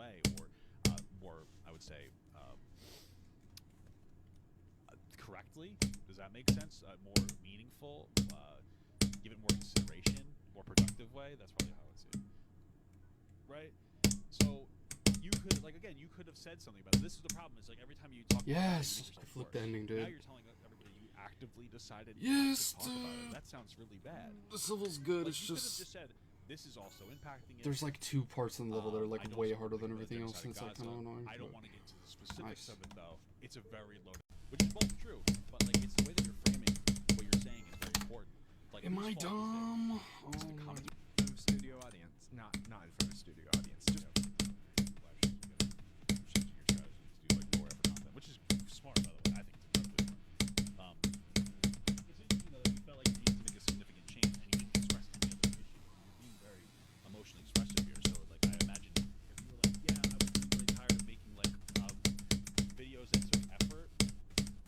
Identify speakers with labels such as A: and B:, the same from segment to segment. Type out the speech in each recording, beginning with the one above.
A: way, or more, I would say, correctly. Does that make sense? More meaningful, give it more consideration, more productive way. That's probably how I would say it. Right? So you could, like, again, you could have said something about it. This is the problem. Is like every time you talk.
B: Yes, I flipped the ending, dude.
A: Now you're telling everybody you actively decided
B: yes,
A: to talk about it. That sounds really bad.
B: This level's good.
A: Like,
B: it's
A: you
B: just.
A: Could have just said this is also impacting it.
B: There's like 2 parts in the level that are like way harder than everything else, and it's like kind of annoying.
A: I don't want to get into the specifics of it though. It's a very low, which is both true, but like it's the way that you're framing what you're saying is very important. Like,
B: am I dumb?
C: In front of studio audience, not in front of studio audience. Just
A: shifting your strategy to do like more effort content, which is smart by the way. I think it's incredibly smart. It's interesting though that you felt like you needed to make a significant change and you didn't express any other issue. You're being very emotionally expressive here, so like I imagine if you were like, yeah, I was really tired of making like videos that took effort,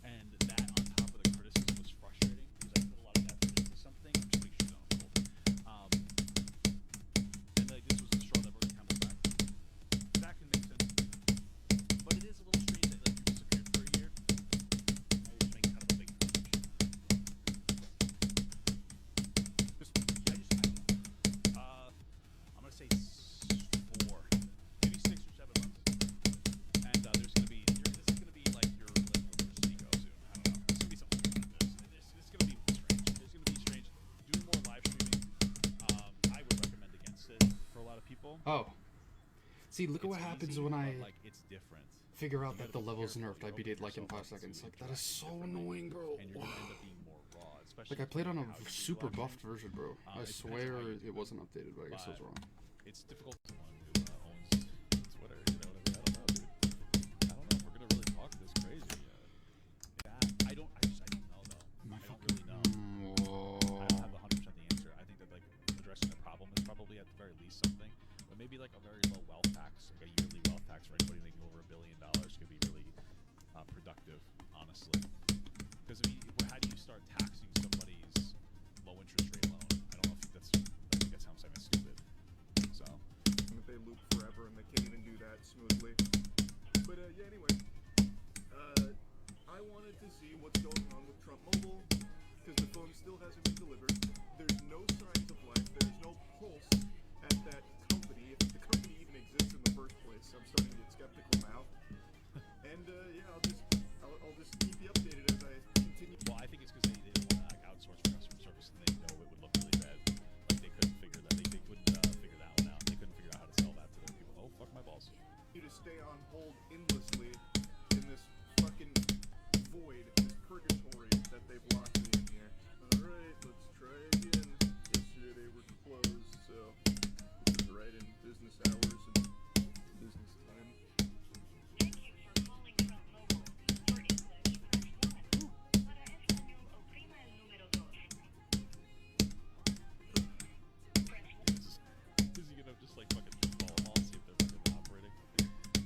A: and that on top of the criticism was frustrating because I put a lot of effort into something. I'm just making sure that I'm cool. And like this was the straw that broke the camel's back. That can make sense, but it is a little strange that like you disappeared for a year. Now you're just making kind of a big contribution. I'm gonna say 4, maybe 6 or 7 months, and there's gonna be. This is gonna be like your Cigo soon. I don't know. It's gonna be something like this. It's gonna be strange. It's gonna be strange. Doing more live streaming, I would recommend against it for a lot of people.
B: Oh. See, look at what happens when I
A: like it's different.
B: Figure out that the level's nerfed. I beat it like in 5 seconds. Like that is so annoying, bro.
A: And you're gonna end up being more raw, especially.
B: Like I played on a super buffed version, bro. I swear it wasn't updated, but I guess I was wrong.
A: It's difficult to someone who owns Twitter, you know what I mean? I don't know, dude. I don't know if we're gonna really talk this crazy. I don't know though. I don't really know. I don't have 100% the answer. I think that like addressing the problem is probably at the very least something, but maybe like a very low wealth tax, like a yearly wealth tax for anybody making over $1 billion could be really productive, honestly. Because I mean, how do you start taxing somebody's low interest rate loan? I don't know if that's. I think that sounds kind of stupid. So.
C: if they loop forever and they can't even do that smoothly. But yeah, anyway, I wanted to see what's going on with Trump Mobile because the phone still hasn't been delivered. There's no signs of life. There's no pulse at that company. If the company even exists in the first place, I'm starting to get skeptical now. And yeah, I'll just keep you updated as I continue.
A: Well, I think it's because they didn't want to like outsource for customer service, and they know it would look really bad. Like they couldn't figure that. They couldn't figure that one out. They couldn't figure out how to sell that to their people. Oh, fuck my balls.
C: You to stay on hold endlessly in this fucking void, this purgatory that they've locked me in here. Alright, let's try again. Yesterday they were closed, so this is right in business hours and business time.
D: Thank you for calling Trump Mobile. For English, press 1. Para español, oprima el número 2. Press 1.
A: Is he gonna just like fucking call them all and see if they're fucking operating?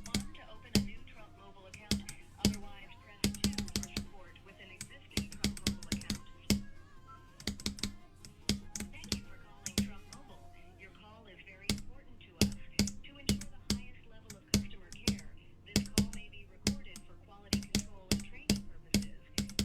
D: 1 to open a new Trump Mobile account. Otherwise, press 2 for support with an existing Trump Mobile account. Thank you for calling Trump Mobile. Your call is very important to us. To ensure the highest level of customer care, this call may be recorded for quality control and training purposes.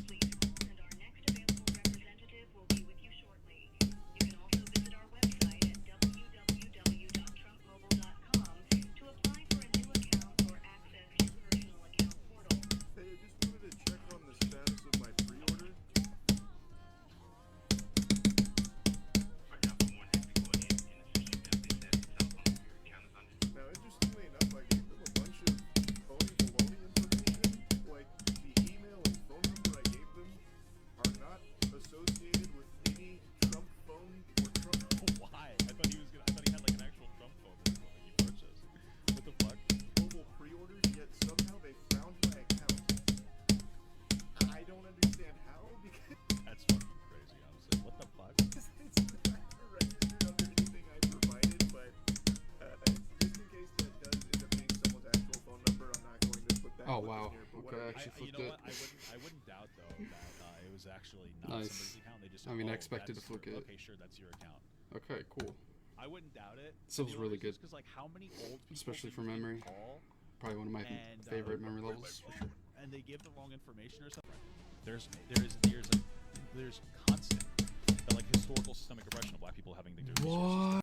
D: Please hold and our next available representative will be with you shortly. You can also visit our website at www.trumpmobile.com to apply for a new account or access your personal account portal.
C: Hey, I just wanted to check on the status of my pre-order. Now, interestingly enough, I gave them a bunch of phony baloney information. Like, the email and phone number I gave them are not associated with any Trump phone or Trump
A: Why? I thought he had like an actual Trump phone that he purchased. What the fuck?
C: mobile pre-orders, yet somehow they found my account. I don't understand how, because
A: That's fucking crazy, honestly. What the fuck?
C: it's not registered under anything I provided, but just in case that does end up being someone's actual phone number, I'm not going to put that
B: Oh,
C: in
B: wow.
C: here, but
B: Okay,
C: whatever.
B: actually
A: You
B: flipped
A: know
B: it.
A: what? I wouldn't doubt though that it was actually not
B: Nice.
A: somebody's account. They just
B: I mean, I
A: said,
B: expected to
A: that's
B: flick
A: your-
B: it.
A: Okay, sure, that's your account.
B: Okay, cool.
A: I wouldn't doubt it.
B: This was really good.
A: Because like how many old people
B: Especially
A: do
B: for
A: you think
B: memory.
A: call
B: Probably one of my
A: and,
B: favorite memory levels. For sure.
A: and they give the wrong information or something? There's constant that like historical systemic oppression of black people having to do resources.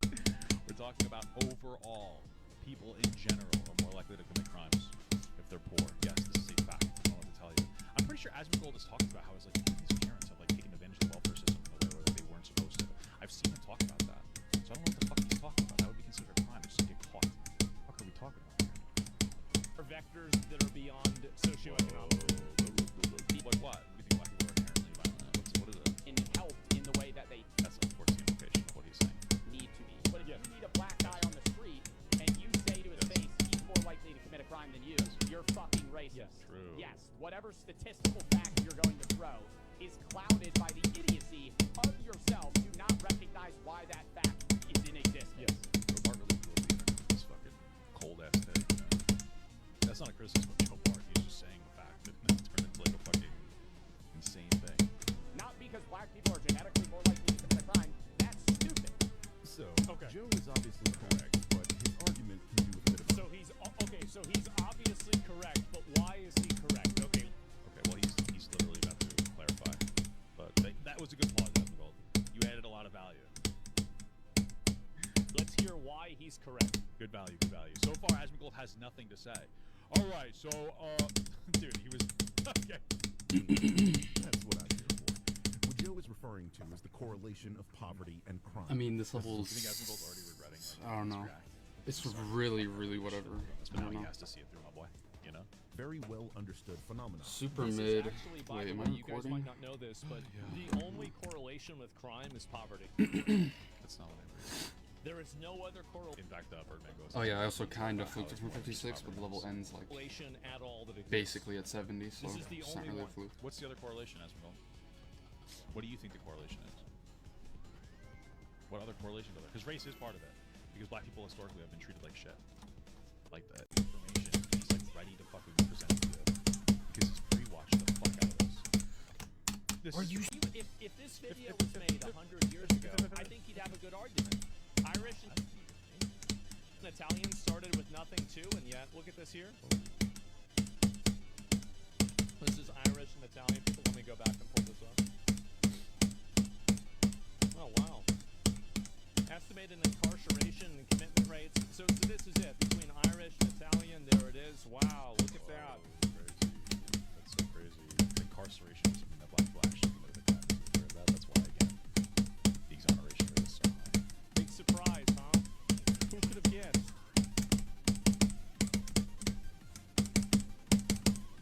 A: We're talking about overall people in general are more likely to commit crimes if they're poor. Yes, this is a fact. I don't know what to tell you. I'm pretty sure Asmongold is talking about how it's like these parents have like taken advantage of the welfare system in a way that they weren't supposed to. I've seen him talk about that. So I don't know what the fuck he's talking about. That would be considered a crime to just get caught. What are we talking about here?
E: Or vectors that are beyond socioeconomic.
A: Like what? What do you think black people are inherently violent? What is it?
E: And help in the way that they
A: That's of course the implication of what he's saying.
E: need to be. But if you meet a black guy on the street and you say to his face, he's more likely to commit a crime than you, you're fucking racist.
A: Yes. True.
E: Yes, whatever statistical fact you're going to throw is clouded by the idiocy of yourself to not recognize why that fact is in existence.
A: Yes. Joe Bart really blew up the internet with this fucking cold ass take. You know? That's not a criticism of Joe Bart. He's just saying the fact that it turned into like a fucking insane thing.
E: Not because black people are genetically more likely to commit a crime. That's stupid.
F: So,
A: Okay.
F: Joe is obviously correct, but his argument can do with a bit of...
E: So he's obviously correct, but why is he correct? Okay.
A: Okay, well he's literally about to clarify. But that was a good pause, Asmongold. You added a lot of value.
E: Let's hear why he's correct.
A: Good value, good value. So far, Asmongold has nothing to say. Alright, so, dude, he was... Okay.
F: That's what I'm here for. What Joe is referring to is the correlation of poverty and crime.
B: I mean, this
A: Do you
B: level's...
A: think Asmongold's already regretting, like,
B: I don't
A: his
B: know.
A: reaction?
B: It's really, really whatever.
A: But
B: I
A: now
B: don't
A: he
B: know.
A: has to see it through, my boy. You know?
F: Very well understood phenomenon.
B: Super
G: This
B: mid.
G: is actually, by
B: Wait,
G: the
B: am
G: way,
B: I
G: you guys
B: recording?
G: might not know this, but the only correlation with crime is poverty.
A: That's not what I mean.
G: There is no other
A: In fact, Birdman goes...
B: Oh yeah, I also kind of fluked it from 56, but the level ends like
G: correlation at all that exists.
B: basically at 70, so
G: This is the
B: it's not
G: only
B: really a
G: one.
B: fluke.
A: What's the other correlation, Asmongold? What do you think the correlation is? What other correlation are there? Because race is part of it. Because black people historically have been treated like shit. Like that information, he's like ready to fucking present to you. Because he's pre-watched the fuck out of this.
G: Are you? If this video was made 100 years ago, I think he'd have a good argument. Irish and Italian started with nothing too, and yet look at this here. This is Irish and Italian people. Let me go back and pull this up. Oh wow. Estimated incarceration and commitment rates. So this is it between Irish and Italian. There it is. Wow, look at that.
A: Crazy. That's so crazy. Incarceration is something that black people actually committed a crime. That's why, again, the exoneration rate is so high.
G: Big surprise, huh? Who could have guessed?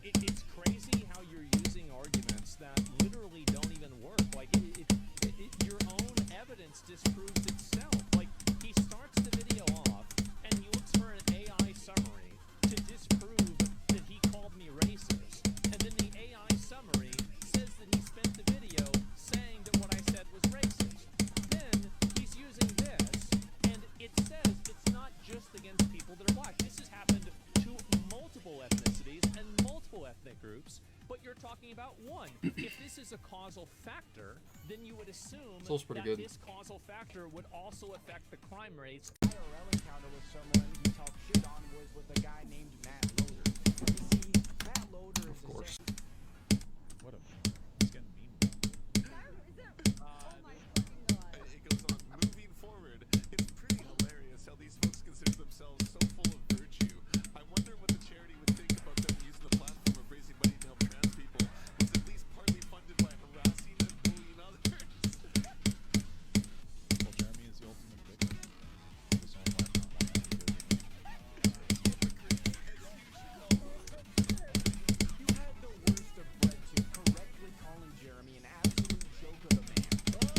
G: It's crazy how you're using arguments that literally don't even work. Like, your own evidence disproves itself. Like, he starts the video off, and he looks for an AI summary to disprove that he called me racist. And then the AI summary says that he spent the video saying that what I said was racist. Then he's using this, and it says it's not just against people that are black. This has happened to multiple ethnicities and multiple ethnic groups, but you're talking about one. If this is a causal factor, then you would assume
B: Soul's pretty
G: that
B: good.
G: this causal factor would also affect the crime rates.
E: IRL encounter with someone he talked shit on was with a guy named Matt Loader. You see, Matt Loader is
B: Of course.
A: What a meme. He's getting meme.
C: It goes on. Moving forward, it's pretty hilarious how these folks consider themselves so full of virtue. I wonder what the charity would think about them using the platform of raising money to help trans people was at least partly funded by harassing and bullying others.
A: Well, Jeremy is the ultimate victim. His own life, not one that he did.
E: You had the worst of bread to correctly calling Jeremy an absolute joke of a man.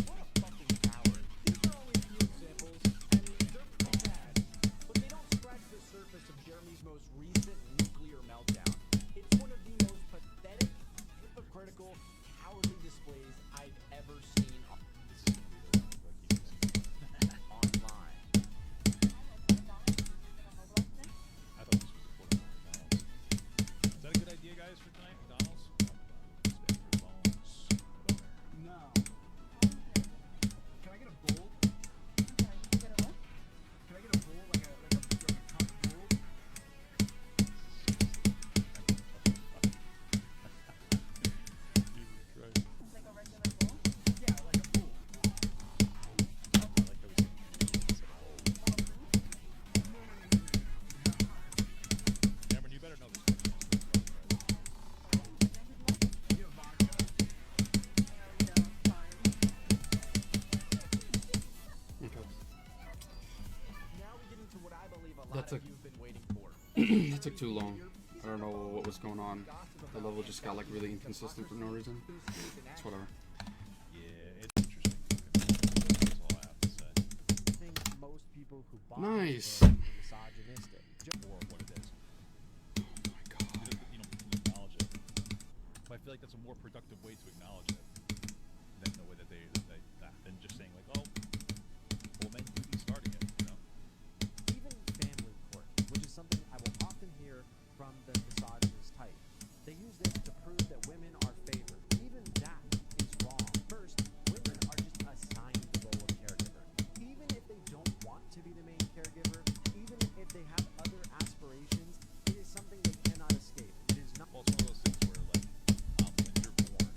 E: What a fucking coward. These are only a few examples, and they're pretty bad. But they don't scratch the surface of Jeremy's most recent nuclear meltdown. It's one of the most pathetic, hypocritical, cowardly displays I've ever seen online.
A: I thought this was a quarter of McDonald's. Is that a good idea, guys, for tonight? McDonald's? Spend your bones. Boner.
E: No. Can I get a bowl?
B: It took too long. I don't know what was going on. The level just got like really inconsistent for no reason. It's whatever.
A: Yeah, it's interesting. That's all I have to say.
E: I think most people who bought
B: Nice.
E: it are misogynistic.
A: More of what it is.
B: Oh my god.
A: You know, people acknowledge it. But I feel like that's a more productive way to acknowledge it than the way that than just saying like, oh, well, men do be starting it, you know?
E: Even family court, which is something I will often hear from the misogynist type. They use this to prove that women are favored. Even that is wrong. First, women are just assigned the role of caregiver. Even if they don't want to be the main caregiver, even if they have other aspirations, it is something they cannot escape. It is not.
A: Well, it's one of those things where, like, when you're born,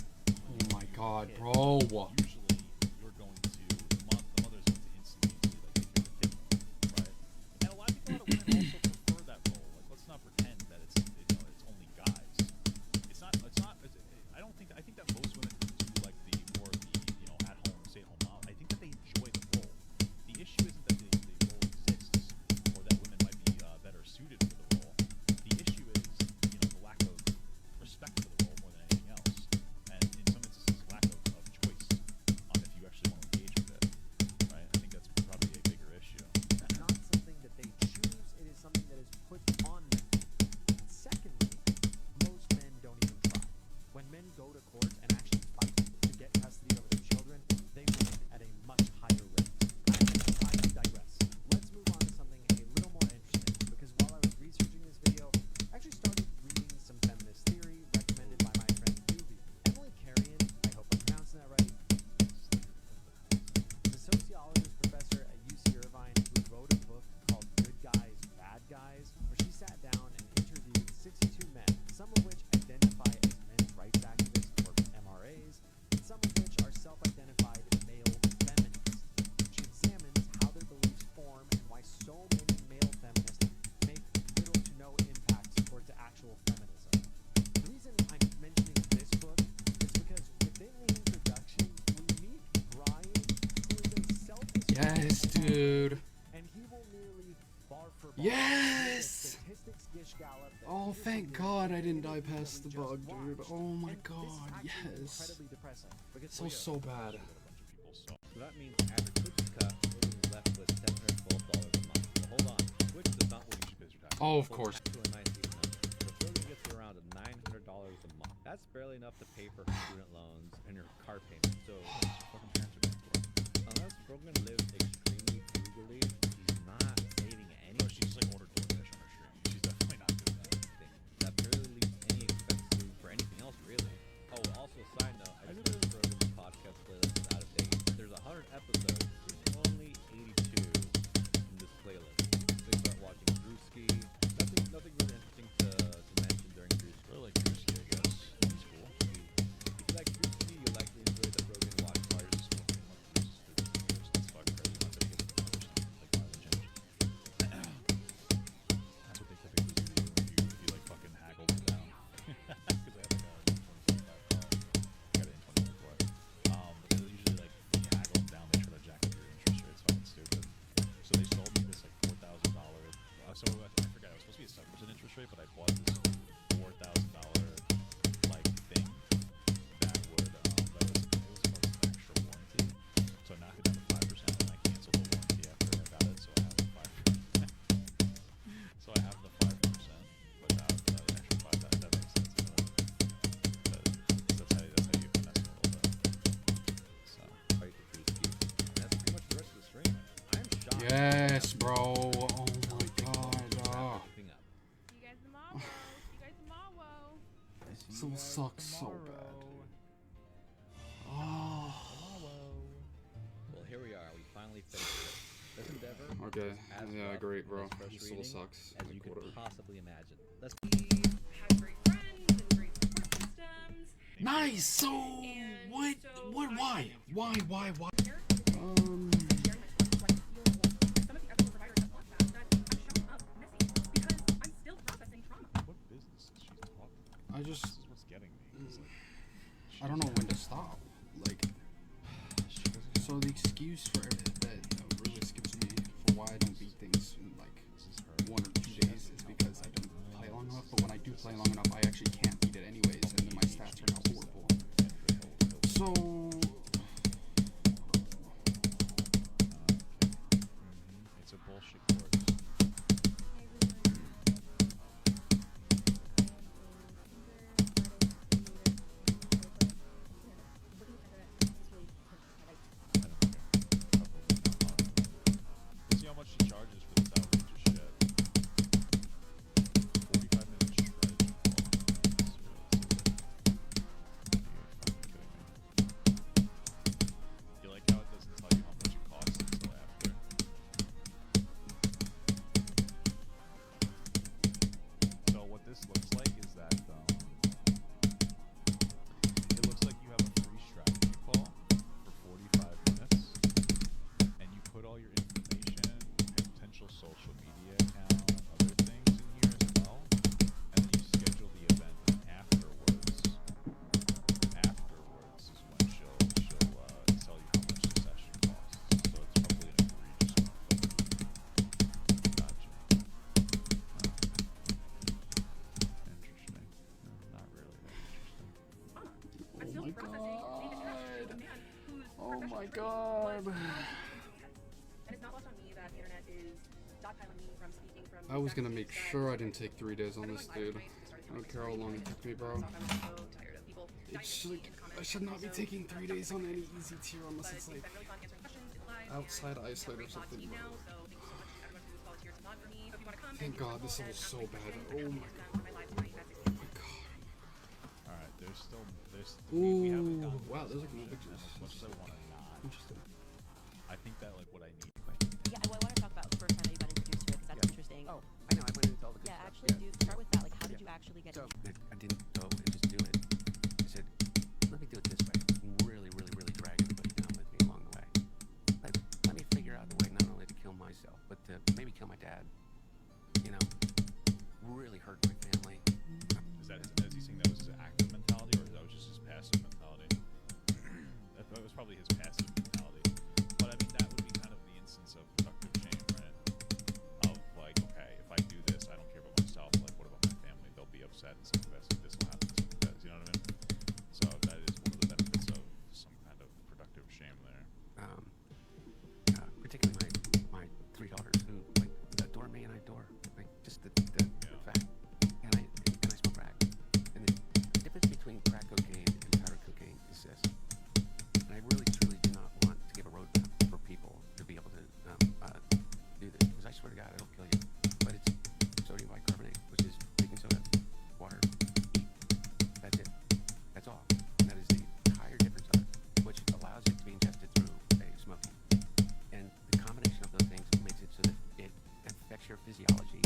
B: Oh my god, bro.
A: usually you're going to, the mother's going to instantaneously, like, take care of the kid, right? And a lot of women also prefer that role. Like, let's not pretend that it's only guys. I think that most women do like the more of the, at-home, stay-at-home mom. I think that they enjoy the role. The issue isn't that the role exists or that women might be better suited for the role. The issue is, the lack of respect for the role more than anything else. And in some instances, lack of choice on if you actually want to engage with it. Right? I think that's probably a bigger issue.
E: It's not something that they choose, it is something that is put on them. And secondly, most men don't even try. When men go to court and actually fight to get custody over their children, they win at a much higher rate. I digress. Let's move on to something a little more interesting, because while I was researching this video, I actually started reading some feminist theory recommended by my friend Yubi. Emily Carrion, I hope I'm pronouncing that right, the sociologist professor at UC Irvine who wrote a book called Good Guys, Bad Guys, where she sat down and interviewed 62 men, some of which identify as men's rights activists or MRAs, and some of which are self-identified male feminists. She examines how their beliefs form and why so many male feminists make little to no impact towards actual feminism. The reason I'm mentioning this book is because within the introduction, we meet Brian, who is a
B: Yes, dude.
E: and he will nearly bar for bar
B: Yes!
E: statistics gish gallop that
B: Oh,
E: he
B: thank
E: believes
B: God I
E: in
B: didn't
E: the
B: die
E: video
B: past
E: we
B: the
E: just
B: bug, dude.
E: watched.
B: Oh my
E: And this is
B: god,
E: actually
B: yes.
E: incredibly depressing. Because
B: So bad.
G: So that means the average cookie cut is left with $712 a month. But hold on, Twitch does not want you to pay your taxes.
B: Oh, of
G: So
B: course.
G: to a nice even number. So Ferrum gets you around $900 a month. That's barely enough to pay for her student loans and her car payment. So fucking parents are paying for it. Unless Brogan lives extremely frugally, she's not saving any.
A: No, she's like ordered DoorDash on her stream. She's definitely not doing that.
G: That barely leaves any expense room for anything else, really. Oh, also, side note, I just noticed Brogan's podcast playlist is out of date. There's 100 episodes, there's only 82 in this playlist. They start watching Drewski. Nothing really interesting to mention during Drewski.
A: Or like Drewski, I guess. He's cool.
G: If you like Drewski, you'll likely enjoy the Brogan watch parties.
A: That's fucking crazy. Not gonna get 100% like mileage in. That's what they typically do to you if you like fucking haggle them down. Because I have like a 2025 car. I got it in 2024. But they usually like when you haggle them down, they try to jack up your interest rate. It's fucking stupid. So they sold me this like $4,000. So I forgot it was supposed to be a 7% interest rate, but I bought this $4,000 like thing that would it was supposed to be extra warranty. So I knocked it down to 5% and I canceled the warranty after I got it. So I have the 5%. So I have the 5% without the extra 5%. That makes sense. That's how you finesse it a little bit. So
G: Right to Drewski. And that's pretty much the rest of the stream. I'm shocked.
B: Yes, bro. Oh my god.
G: Picking up.
H: See you guys tomorrow. See you guys tomorrow.
B: This will suck so bad, dude. Oh.
G: Well, here we are. We finally finished it. This endeavor
B: Okay.
G: as
B: Yeah,
G: rough
B: great,
G: and
B: bro.
G: as
B: This
G: frustrating
B: still sucks.
G: as
B: Like,
G: you could
B: whatever.
G: possibly imagine. Let's
H: Had great friends and great support systems.
B: Nice. So
H: And
B: what?
H: so
B: What?
H: I-
B: Why? Why?
H: Sharing my like feelings. Some of the ethical providers have lost that I'm showing up messy because I'm still processing trauma.
A: what business is she talking about?
B: I just.
A: This is what's getting me. It's like,
B: I don't know when to stop. Like.
A: she doesn't.
B: So the excuse for that really skips me for why I don't beat things in like
A: This is her.
B: 1 or 2 days is because I don't enough, but when I do play long enough, I actually can't beat it anyways, and then my stats are now horrible. So...
A: It's a bullshit course. See how much she charges for this outrageous shit. 45 minutes strategy call. You like how it doesn't tell you how much it costs until after? So what this looks like is that it looks like you have a free strategy call for 45 minutes, and you put all your information, potential social media account, other things in here as well, and then you schedule the event afterwards. Afterwards is when she'll tell you how much the session costs. So it's probably an egregious amount. Gotcha. Interesting. No, not really that interesting.
H: I'm still processing the connection to a man whose
B: Oh my
H: professional
B: god.
H: training was, and it's not lost on me that the internet is stockpiling me from speaking from
B: I was gonna
H: faculties
B: make
H: that
B: sure I didn't take 3 days on this, dude. I don't care how long it took me, bro. It's like, I should not be taking 3 days on any easy tier unless it's like outside isolate or something, bro. Thank god, this level's so bad. Oh my god. Oh my god.
A: Alright, there's still
B: Ooh,
A: we haven't gotten
B: wow,
A: to
B: there's like no
A: this
B: pictures.
A: as much as I want to not.
B: Interesting.
A: I think that like what I need.
I: Yeah, well, I want to talk about the first time that you got introduced to it, because that's interesting.
J: Oh, I know. I went into all the good
I: Yeah,
J: stuff.
I: actually, do start with that. Like, how did you actually get
J: So
I: into
J: I didn't go and just do it. I said, let me do it this way. And really, really, really drag everybody down with me along the way. Like, let me figure out the way not only to kill myself, but to maybe kill my dad. You know, really hurt my family.
A: Is he saying that was his active mentality, or that was just his passive mentality? That was probably his passive mentality. But I mean, that would be kind of the instance of productive shame, right? Of like, okay, if I do this, I don't care about myself. Like, what about my family? They'll be upset and stuff. This will happen. You know what I mean? So that is one of the benefits of some kind of productive shame there.
J: Particularly my 3 daughters who like adore me and I adore like just the fact. And I smoke crack. And the difference between crack cocaine and powder cocaine is this. And I really truly do not want to give a roadmap for people to be able to do this, because I swear to God it'll kill you. But it's sodium bicarbonate, which is baking soda, water, heat. That's it. That's all. And that is the entire difference of it, which allows it to be ingested through a smoking. And the combination of those things makes it so that it affects your physiology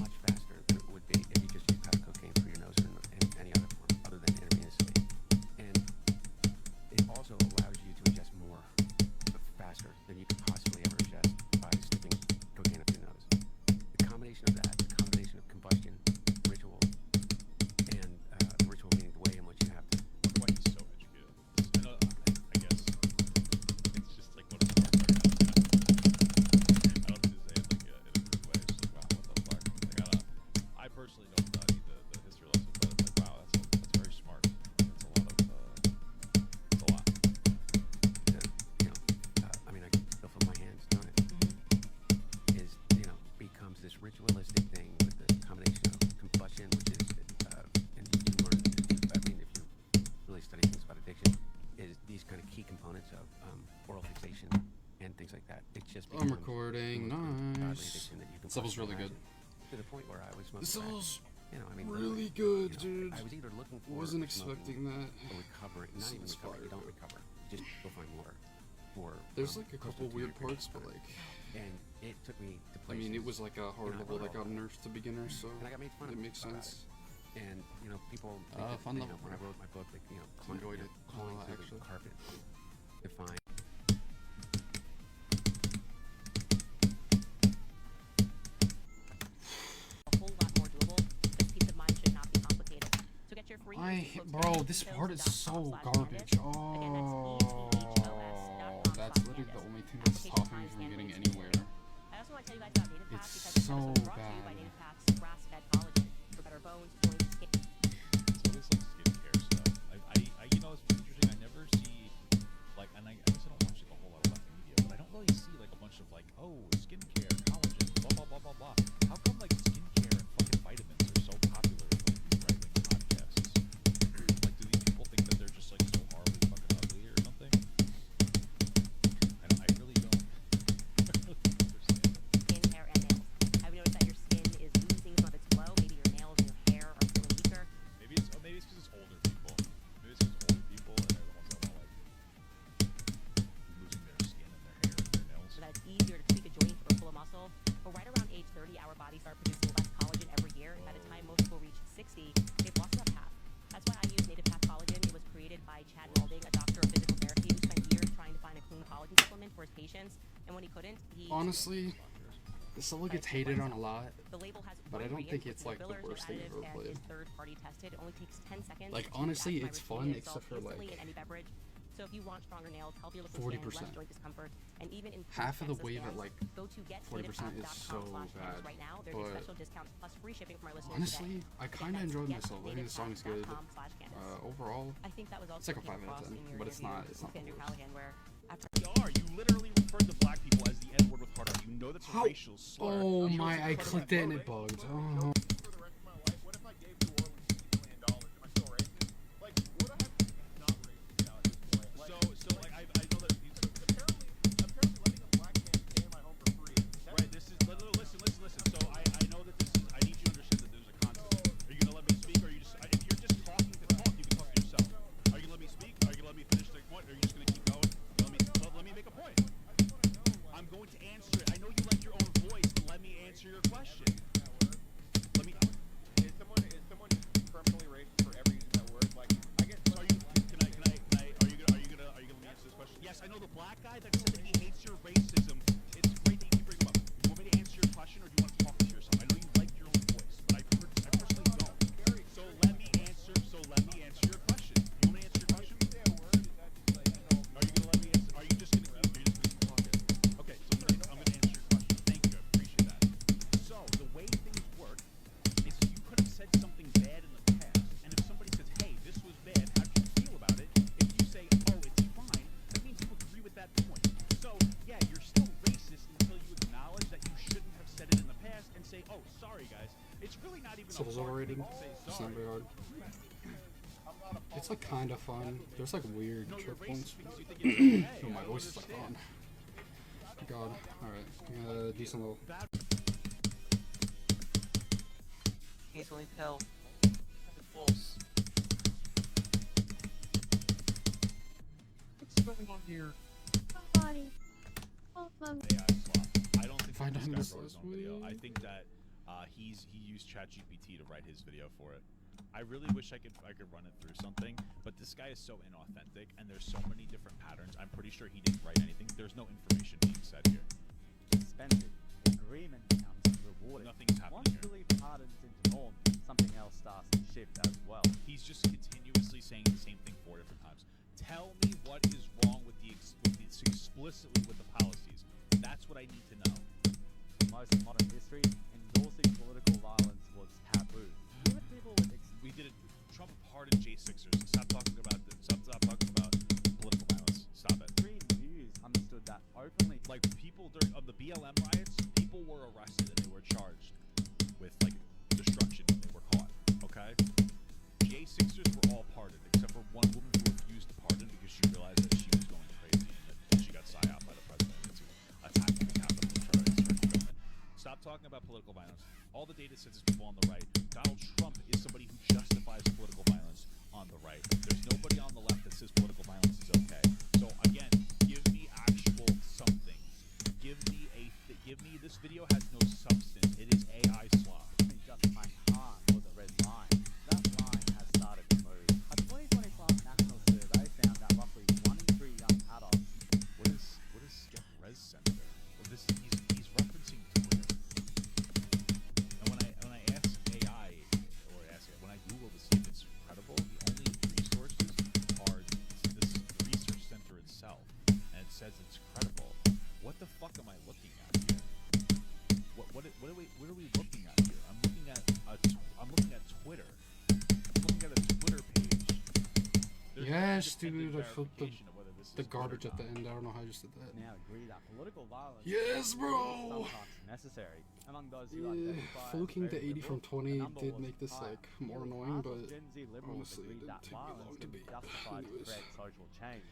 J: much faster than it would be if you just use powder cocaine for your nose or in any other form other than intravenously. And it also allows you to ingest more faster than you could possibly ever ingest by sticking cocaine up your nose. The combination of that, the combination of combustion, ritual, and the ritual meaning the way in which you have to.
A: Why he's so educated. I guess it's just like what a smart guy. I don't mean to say it like in a rude way. It's just like, wow, what the fuck? Like, I personally don't need the history lesson, but it's like, wow, that's very smart. That's a lot of it's a lot.
J: I mean, I can still feel my hands doing it. Is, becomes this ritualistic thing with the combination of combustion, which is, and you learn, I mean, if you really study things about addiction, is these kind of key components of oral fixation and things like that. It just
B: I'm
J: becomes
B: recording,
J: the most godly
B: nice.
J: addiction that you can
B: This level's really
J: possibly
B: good.
J: imagine. To the point where I was smoking
B: This
J: crack.
B: level's
J: I mean,
B: really
J: literally,
B: good, dude.
J: I was either looking for
B: Wasn't
J: smoking
B: expecting that.
J: or recovering, not
B: This
J: even
B: is
J: recover, you
B: fire.
J: don't recover. You just go find more. For,
B: There's like a
J: close
B: couple
J: to
B: weird
J: 2 years.
B: parts, but like,
J: And it took me to
B: I
J: places.
B: mean, it was like a hard
J: I
B: level
J: wrote
B: that got
J: all about
B: nerfed to beginners, so
J: and I got made fun of
B: it makes
J: about
B: sense.
J: it. And people think that,
B: fun level,
J: when I
B: bro.
J: wrote my book, like
B: Enjoyed it a
J: clawing
B: lot,
J: through
B: actually.
J: the carpet to find.
I: a whole lot more doable, because peace of mind should not be complicated. So get your free
B: Bro, this part is so garbage. Oh, that's literally the only thing that's stopping me from getting anywhere.
I: I also want to tell you guys about Native Path,
B: It's
I: because this
B: so
I: episode is brought to you by
B: bad.
I: Native Path's grass-fed collagen for better
A: literally see like a bunch of like, oh, skincare, collagen, blah blah blah blah blah. How come like skincare and fucking vitamins are so popular in like these right-wing podcasts? Like, do these people think that they're just like so horribly fucking ugly or something? I really don't understand it.
I: Skin, hair, and nails. Have you noticed that your skin is losing some of its glow? Maybe your nails and your hair are feeling weaker.
A: Maybe it's because it's older people. Maybe it's just older people and they're the ones that are like losing their skin and their hair and their nails.
I: So that it's easier to tweak a joint or pull a muscle. But right around age 30, our bodies start producing less collagen every year. By the time most people reach 60, they've lost about half. That's why I use Native Path Collagen. It was created by Chad Walding, a doctor of physical therapy who spent years trying to find a clean collagen supplement for his patients. And when he couldn't, he...
B: Honestly, this level gets hated on a lot,
I: The label has
B: but I
I: one
B: don't think
I: ingredient,
B: it's like the
I: fillers, no
B: worst thing I've
I: additives,
B: ever
I: and
B: played.
I: is third-party tested. It only takes 10 seconds.
B: Like,
I: to
B: honestly,
I: add to my
B: it's
I: routine
B: fun
I: and
B: except
I: dissolve
B: for,
I: instantly
B: like,
I: in any beverage. So if you want stronger nails, healthier looking
B: 40%.
I: skin, less joint discomfort, and even improved
B: Half of the
I: sense
B: wave at
I: scans,
B: like
I: go to
B: 40% is so bad.
I: right now. There's a
B: But
I: special discount plus free shipping from our listeners
B: honestly,
I: today.
B: I
I: Again,
B: kind of
I: that's
B: enjoyed myself. I think the song is good.
I: getnetpath.com/Candace.
B: Overall,
I: I think that was
B: it's
I: also
B: like a 5 out of 10, but it's not
I: with
B: the
I: Andrew
B: worst.
I: Callahan, where after
A: You literally referred to black people as the N-word with hard R. You know that's a
B: How?
A: racial slur.
B: Oh
A: You know
B: my,
A: it's
B: I
A: incredible.
B: clicked it and it bugged. Oh.
C: For the rest of my life, what if I gave New Orleans $50 million? Am I still racist? Like, would I have to be not racist now at this point? Like,
A: So like I know that
C: apparently letting a black man stay in my home for free.
A: right. This is listen. So I know that this is. I need you to understand that there's a context. Are you gonna let me speak, or are you just? If you're just talking to talk, you can talk to yourself. Are you gonna let me speak? Are you gonna let me finish the point? Or are you just gonna keep going? Let me make a point. I'm going to answer it. I know you like your own voice, but let me answer your question. Let me.
C: Is someone permanently racist for ever using that word? Like, I guess.
A: So are you? Can I? Are you gonna let me answer this question? Yes, I know the black guy that said that he hates your racism. It's great that you bring him up. You want me to answer your question, or do you want to talk to yourself? I know you like your own voice, but I personally don't. So let me answer your question. You want me to answer your question? Are you gonna let me answer? Are you just gonna keep talking? Okay, so I'm gonna answer your question. Thank you, I appreciate that. So the way things work is you could have said something bad in the past, and if somebody says, "Hey, this was bad," how do you feel about it? If you say, "Oh, it's fine," that means you agree with that point. So yeah, you're still racist until you acknowledge that you shouldn't have said it in the past and say, "Oh, sorry, guys." It's really not even
B: So
A: a
B: it's
A: hard
B: overrated.
A: thing to say
B: It's
A: sorry.
B: not very hard. It's like kind of fun. There's like weird
A: No, you're
B: trip points.
A: racist because you think it's okay.
B: Oh, my
A: I
B: voice
A: don't
B: is like
A: understand.
B: on. God. Alright. Decent level.
K: Easily tell. False. What's going on here?
L: Somebody. Oh,
A: AI slop. I don't think
B: Find
A: that
B: out
A: this
B: this
A: guy wrote his
B: last
A: own video.
B: week.
A: I think that he used ChatGPT to write his video for it. I really wish I could run it through something, but this guy is so inauthentic, and there's so many different patterns. I'm pretty sure he didn't write anything. There's no information being said here.
M: Expensive. Agreement becomes rewarding.
A: Nothing's happening
M: Once
A: here.
M: belief hardens into norm, something else starts to shift as well.
A: He's just continuously saying the same thing 4 different times. Tell me what is wrong with explicitly with the policies. That's what I need to know.
M: In most of modern history, endorsing political violence was taboo. Even people with
A: We did it. Trump pardoned J6ers. Stop talking about political violence. Stop it.
M: extreme views understood that openly.
A: Like people during of the BLM riots, people were arrested and they were charged with like destruction when they were caught. Okay, J6ers were all pardoned except for one woman who refused to pardon because she realized that she was going crazy and that she got psyoped by the president into attacking the Capitol and trying to insurrect the government. Stop talking about political violence. All the data says is people on the right. Donald Trump is somebody who justifies political violence on the right. There's nobody on the left that says political violence is okay. So again, give me actual something. Give me this video has no substance. It is AI slop.
M: Justifying harm was a red line. That line has started to move. A 2025 national survey found that roughly 1 in 3 young adults.
A: What is Skep Res Center? Well, he's referencing Twitter. And when I ask AI or when I Google to see if it's credible, the only resources are this research center itself, and it says it's credible. What the fuck am I looking at here? What are we looking at here? I'm looking at Twitter. I'm looking at a Twitter page. There's no
B: Yes,
A: independent
B: dude, I flipped the
A: verification of whether this this
B: the
A: is
B: garbage
A: good
B: at
A: or
B: the
A: not.
B: end. I don't know how I just did that.
M: Now agree that political violence
B: Yes,
M: is
B: bro!
M: sometimes necessary. Among those who
B: Yeah,
M: identify as
B: fluking the
M: very
B: 80 from
M: liberal,
B: 20
M: the number
B: did
M: was
B: make this
M: higher.
B: like more
M: Nearly
B: annoying,
M: half of
B: but
M: Gen Z liberals
B: honestly, it
M: agreed
B: didn't
M: that
B: take me long
M: violence
B: to
M: can be
B: beat.
M: justified to
B: Anyways.
M: create social change.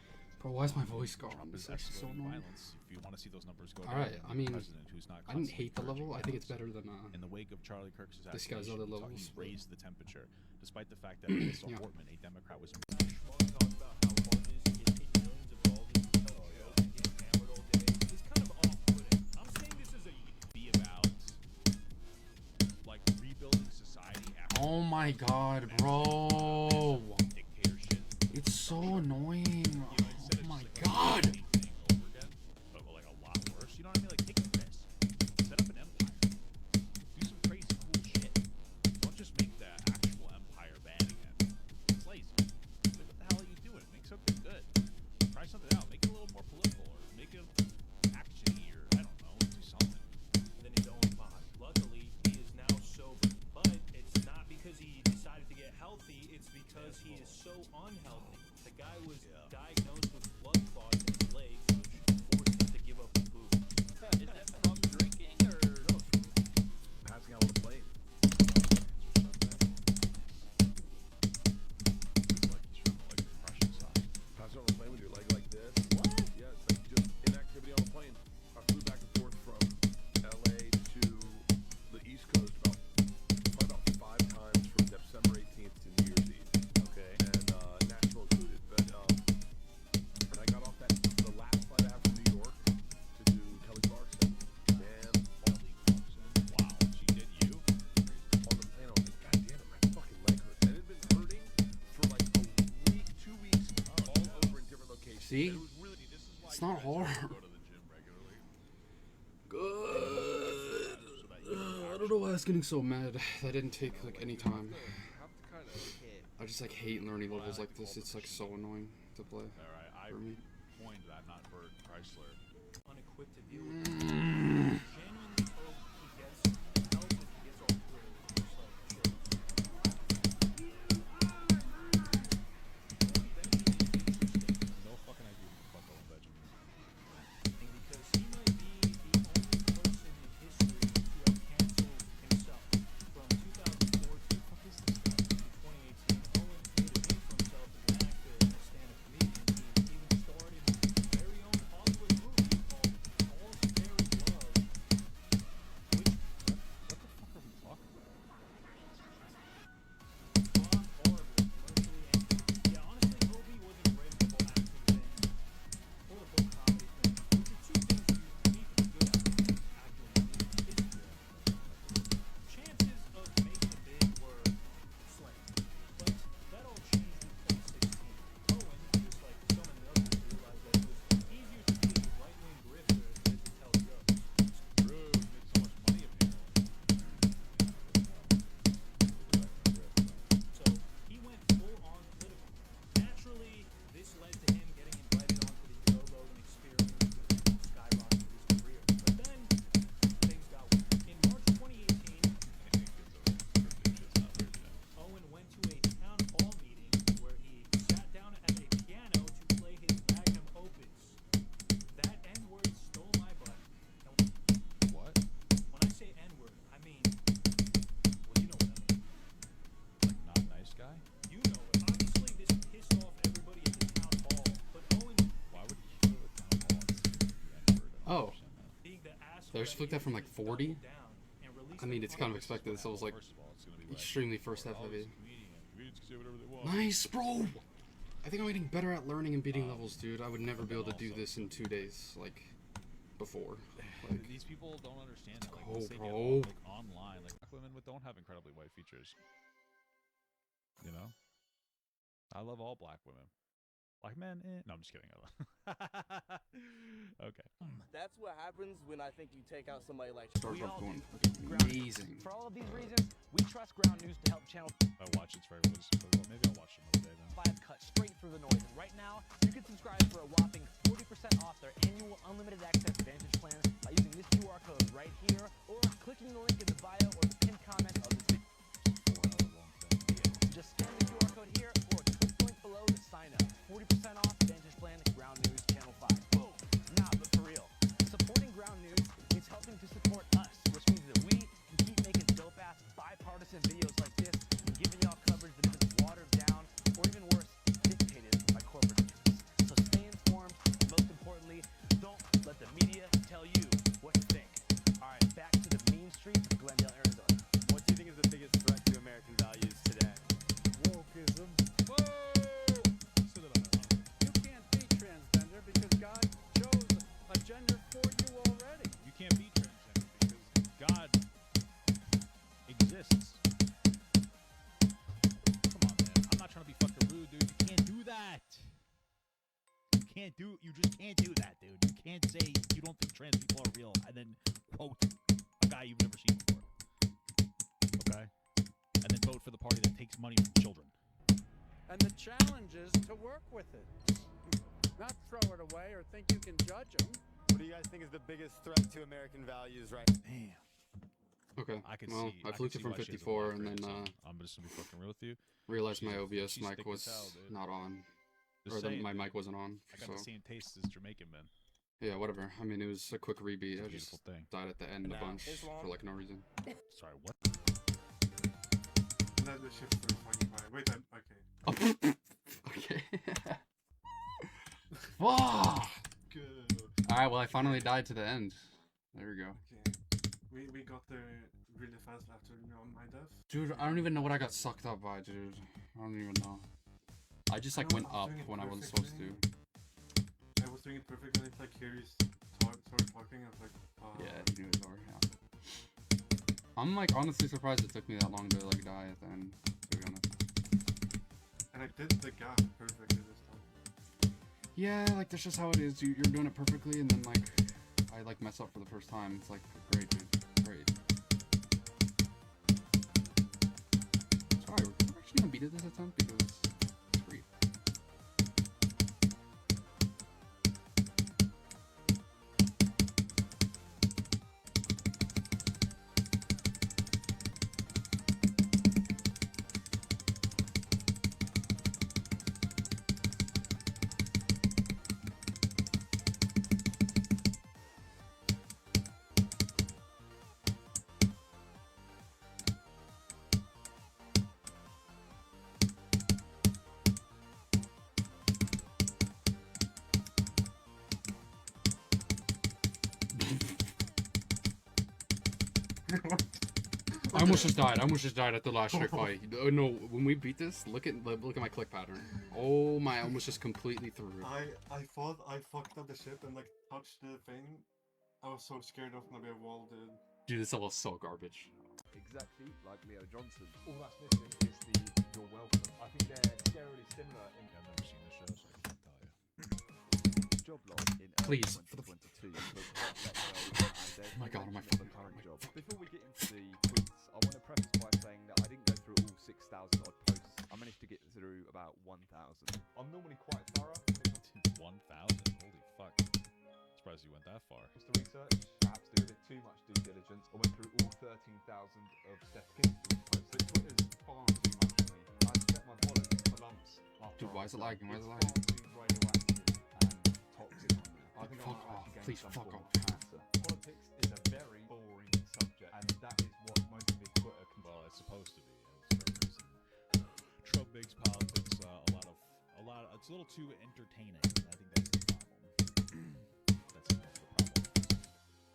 B: Bro, why is my voice gone?
A: Trump
B: This
A: is
B: is so
A: escalating
B: annoying.
A: violence. If you want to see those numbers go
B: Alright,
A: down,
B: I
A: you need
B: mean,
A: a president who's not
B: I didn't
A: constantly
B: hate the level.
A: encouraging
B: I think it's
A: violence.
B: better than
A: In the wake of Charlie Kirk's
B: this guy's
A: assassination,
B: other
A: he thought
B: levels,
A: he
B: but-
A: raised the temperature, despite the fact that Melissa
B: Yeah.
A: Portman, a Democrat, was be about like rebuilding society after
B: Oh my god, bro!
A: dictatorship.
B: It's so annoying.
A: You know, instead
B: Oh
A: of
B: my
A: just, like,
B: god!
A: doing the same thing over again, but like a lot worse. You know what I mean? Like take a risk, set up an empire, do some crazy cool shit. Don't just make the actual empire bad again. It's lazy. Like, what the hell are you doing? Make something good. Try something out. Make it a little more political, or make it action-y, or I don't know, do something.
N: Than his own body. Luckily, he is now sober, but it's not because he decided to get healthy, it's because he is so unhealthy. The guy was diagnosed with blood clots in his legs, which forced him to give up the booze.
K: Is that from drinking or
C: Passing out on the plane.
A: It's like he's from like the Russian side.
C: Passing out on the plane with your leg like this. What? Yeah, it's like just inactivity on the plane. I flew back and forth from LA to the East Coast probably about 5 times from December 18th to New Year's Eve.
A: Okay.
C: And national included. But when I got off the last flight I have from New York to do Kelly Clarkson, man,
A: Wow, she did you?
C: on the plane I was like, God damn it, my fucking leg hurts. And it had been hurting for like a week, 2 weeks, all over in different locations.
B: See?
C: And it was really, this is why
B: It's not hard.
A: Go to the gym regularly.
B: Good. I don't know why I was getting so mad. That didn't take like any time. I just like hate learning levels like this. It's like so annoying to play
A: Alright, I
B: for me.
A: coined that, not Bert Chrysler.
N: Unequipped to deal with it. Genuinely hope he gets help if he gets all through. Just like
A: No fucking idea what the fuck Owen Benjamin is.
N: because he might be the only person in history to have canceled himself. From 2004 to 2018, Owen made a name for himself as an actor and a stand-up comedian. He even starred in his very own Hollywood movie called All's Fair in Love, which
A: What the fuck are we talking about?
N: bombed horribly commercially. And yeah, honestly, Obi wasn't great at the whole acting thing or the whole comedy thing, which are two things you need to be good at. Acting and comedy. Chances of making it big were slim, but that all changed in 2016. Owen, just like so many others, realized that it was easier to be a right-wing grifter than to tell jokes.
A: True, we make so much money apparently.
N: So he went full on political. Naturally, this led to him getting invited onto the Joe Rogan Experience, which skyrocketed his career. But then things got weird. In March 2018, Owen went to a town hall meeting where he sat down at a piano to play his magnum opus. That N-word stole my butt. And
A: What?
N: when I say N-word, I mean, well, you know what I mean.
A: Like not nice guy?
N: You know it. Obviously, this pissed off everybody at the town hall, but Owen,
A: Why would he go to a town hall and say the N-word? I don't
B: Oh.
A: understand that.
N: being the asshole
B: They just flicked that from like 40. I mean, it's kind of expected. So it was like
A: First of all, it's gonna be like,
B: extremely first half
A: oh,
B: heavy.
A: he's a comedian. Comedians can say whatever they want.
B: Nice, bro. I think I'm getting better at learning and beating levels, dude. I would never be able to do this in 2 days, like before. Like,
A: These people don't understand it. Like,
B: go,
A: once they get
B: bro.
A: like online, like black women don't have incredibly white features. You know, I love all black women. Black men, no, I'm just kidding. Okay.
O: That's what happens when I think you take out somebody like
B: Starbucks going fucking amazing.
O: For all of these reasons, we trust Ground News to help channel
A: I watch it's very well. Maybe I'll watch another day then.
O: 5 cut straight through the noise. And right now, you can subscribe for a whopping 40% off their annual unlimited access Vantage plan by using this QR code right here or clicking the link in the bio or the pinned comment of this video. Just scan the QR code here or click the link below to sign up. 40% off Vantage plan, Ground News. in videos like this, giving y'all coverage that isn't watered down, or even worse, dictated by corporate interests. So stay informed, and most importantly, don't let the media tell you what to think. Alright, back to the mean street of Glendale, Arizona.
P: What do you think is the biggest threat to American values today?
M: Wokeism.
A: Whoa! Sit it on that, huh?
M: You can't be transgender because God chose a gender for you already.
A: You can't be transgender because God exists. Come on, man. I'm not trying to be fucking rude, dude. You can't do that. You just can't do that, dude. You can't say you don't think trans people are real and then quote a guy you've never seen before. Okay? And then vote for the party that takes money from children.
M: And the challenge is to work with it. Not throw it away or think you can judge them.
P: What do you guys think is the biggest threat to American values right now?
A: Damn.
B: Okay.
A: I could
B: well,
A: see.
B: I flew to from 54 and then
A: I'm just gonna be fucking real with you.
B: realized my
A: She's-
B: OBS
A: she's
B: mic
A: thick
B: was
A: as hell, dude.
B: not on.
A: Just
B: Or
A: saying,
B: my
A: dude.
B: mic wasn't on.
A: I got
B: So
A: the same taste as Jamaican men.
B: yeah, whatever. I mean, it was a quick rebeat. I
A: Beautiful
B: just
A: thing.
B: died at the end a
P: Now,
B: bunch
P: Islam-
B: for like no reason.
A: Sorry, what?
Q: Let the shift for fucking by. Wait, okay.
B: Okay. Wow.
Q: Good.
B: Alright, well I finally died to the end. There we go.
Q: Okay. We got there really fast after my death.
B: Dude, I don't even know what I got sucked up by, dude. I don't even know. I just like
Q: know,
B: went
Q: I was
B: up
Q: doing it
B: when I wasn't supposed to.
Q: I was doing it perfectly, and it's like Harry started talking, I was like,
B: Yeah, he knew it was over. Yeah. I'm like honestly surprised it took me that long to like die at the end, to be honest.
Q: And I did the gap perfectly this time.
B: Yeah, like that's just how it is. You're doing it perfectly, and then like I like mess up for the first time. It's like great, dude, great. Sorry, we're actually gonna beat it this attempt because it's free. I almost just died. I almost just died at the last trick fight. No, when we beat this, look at my click pattern. Oh my! I almost just completely threw.
Q: I thought I fucked up the ship and like touched the thing. I was so scared of gonna be a wall, dude.
B: Dude, this level's so garbage.
R: Exactly like Leo Johnson. All that's missing is the "you're welcome." I think they're scarily similar in.
A: I've never seen the show, so I can't tell you.
R: Job log in
B: Please.
R: 2022. Oh
B: my god, my
R: the current job. Before we get into the tweets, I want to preface by saying that I didn't go through all 6,000 odd posts. I managed to get through about 1,000. I'm normally quite thorough.
A: 1,000? Holy fuck. Surprised you went that far.
R: To research, perhaps do a bit too much due diligence. I went through all 13,000 of Steph Kingston's posts. So Twitter's far too much for me. I set my bollocks for lumps.
B: Dude, why is it lagging? Why is it
R: It's
B: lagging?
R: far too radioactive and toxic on there. I think
B: Fuck
R: I might
B: off,
R: actually gain
B: please,
R: some
B: fuck
R: form
B: off.
R: of cancer. Politics is a very boring subject, and that is what most of his Twitter can.
A: Well, it's supposed to be. It's for a reason. Trump makes politics a lot. It's a little too entertaining. I think that's the problem. That's the problem.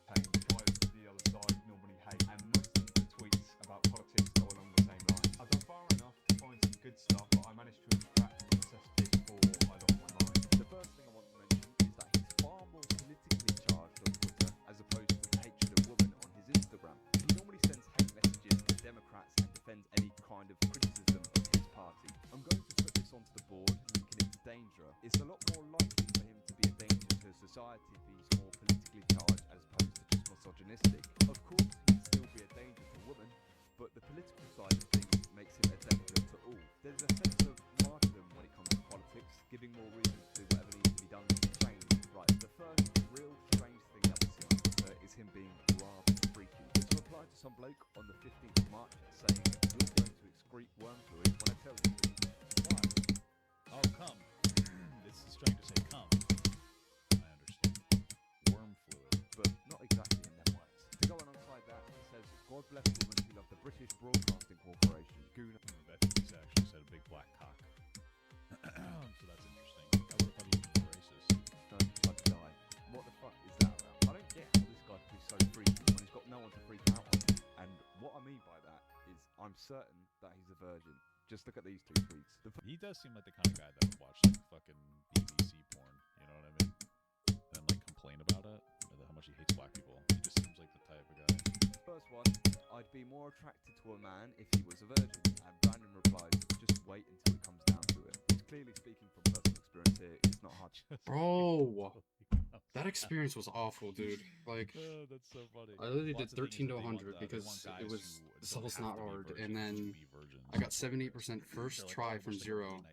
R: Hey, the guys to the other side normally hate, and most of the tweets about politics go along the same lines. I've done far enough to find some good stuff, but I managed to extract the cesspit before I lost my mind. The first thing I want to mention is that he's far more politically charged on Twitter as opposed to hatred of women on his Instagram. He normally sends hate messages to Democrats and defends any kind of criticism of his party. I'm going to put this onto the board, linking it to danger. It's a lot more likely for him to be a danger to society if he's more politically charged as opposed to just misogynistic. Of course, he'd still be a danger to women, but the political side of things makes him a danger to all. There's a sense of martyrdom when it comes to politics, giving more reason to do whatever needs to be done to change. Right, the first real strange thing that we see on Twitter is him being rather freaky. To reply to some bloke on the 15th of March saying, "You're going to excrete worm fluid when I tell you to." Why?
A: Oh, come. It's strange to say come. I understand. Worm fluid.
R: But not exactly in them words. To go alongside that, he says, "God bless women who love the
S: the British Broadcasting Corporation.
A: Vexatious actually said a big black cock. So that's interesting. I would have thought he was racist.
S: Don't bloody die. What the fuck is that about? I don't get how this guy can be so freaky when he's got no one to freak out on. And what I mean by that is I'm certain that he's a virgin. Just look at these two tweets.
A: He does seem like the kind of guy that would watch like fucking BBC porn. You know what I mean? And like complain about it. How much he hates black people. He just seems like the type of guy.
S: First one, I'd be more attracted to a man if he was a virgin. And Brandon replies, just wait until it comes down to it. He's clearly speaking from personal experience here. It's not hard.
B: Bro, that experience was awful, dude. Like,
A: that's so funny.
B: I literally did 13 to 100 because it was Soul's not hard, and then I got 78% first try from 0,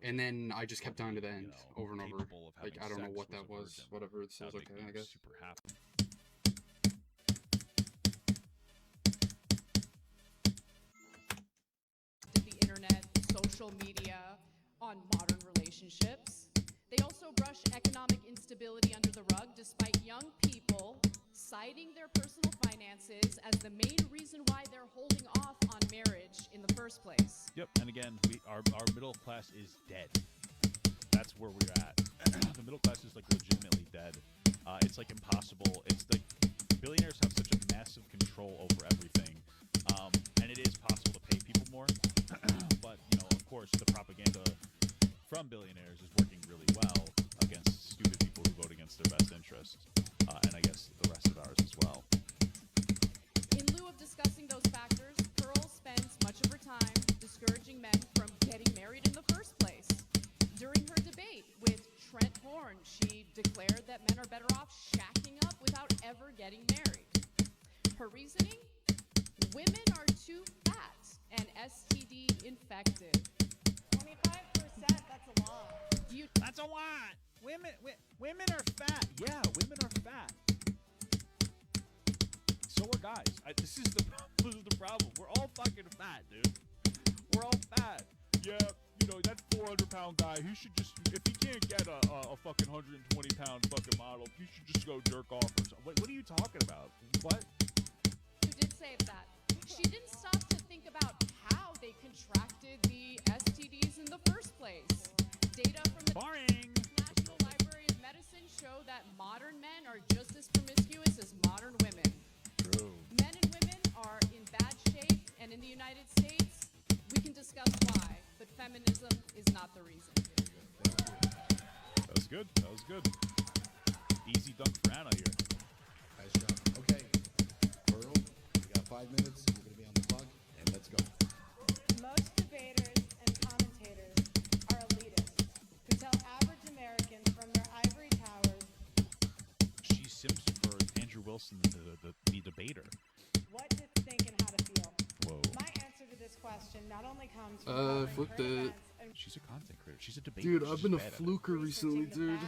B: and then I just kept dying to the end over and over. Like, I don't know what that was. Whatever, it sounds okay, I guess.
A: Super happy.
T: The internet, social media, on modern relationships. They also brush economic instability under the rug, despite young people citing their personal finances as the main reason why they're holding off on marriage in the first place.
A: Yep, and again, our middle class is dead. That's where we're at. The middle class is like legitimately dead. It's like impossible. It's like billionaires have such a massive control over everything, and it is possible to pay people more. But you know, of course, the propaganda from billionaires is working really well against stupid people who vote against their best interests, and I guess the rest of ours as well.
T: In lieu of discussing those factors, Pearl spends much of her time discouraging men from getting married in the first place. During her debate with Trent Horn, she declared that men are better off shacking up without ever getting married. Her reasoning? Women are too fat and STD infected.
U: 25%, that's a lot.
A: That's a lot. Women are fat. Yeah, women are fat. So are guys. This is the problem. We're all fucking fat, dude. We're all fat. Yeah, you know, that 400-pound guy, he should just, if he can't get a fucking 120-pound fucking model, he should just go jerk off or something. What are you talking about? What?
T: Who did say that? She didn't stop to think about how they contracted the STDs in the first place. Data from the National Library of Medicine show that modern men are just as promiscuous as modern women.
A: True.
T: Men and women are in bad shape, and in the United States, we can discuss why, but feminism is not the reason.
A: That was good. That was good. Easy dunk for Anna here.
V: Nice job. Okay, Pearl, you got 5 minutes. You're going to be on the clock, and let's go.
U: Most debaters and commentators are elitists who tell average Americans from their ivory towers
A: She sims for Andrew Wilson, the debater.
U: what to think and how to feel.
A: Whoa.
U: My answer to this question not only comes from
B: flipped
U: covering
B: it.
U: current events and
A: She's a content creator. She's a debater.
B: Dude,
A: She's
B: I've been a
A: bad at it.
B: fluker recently, dude.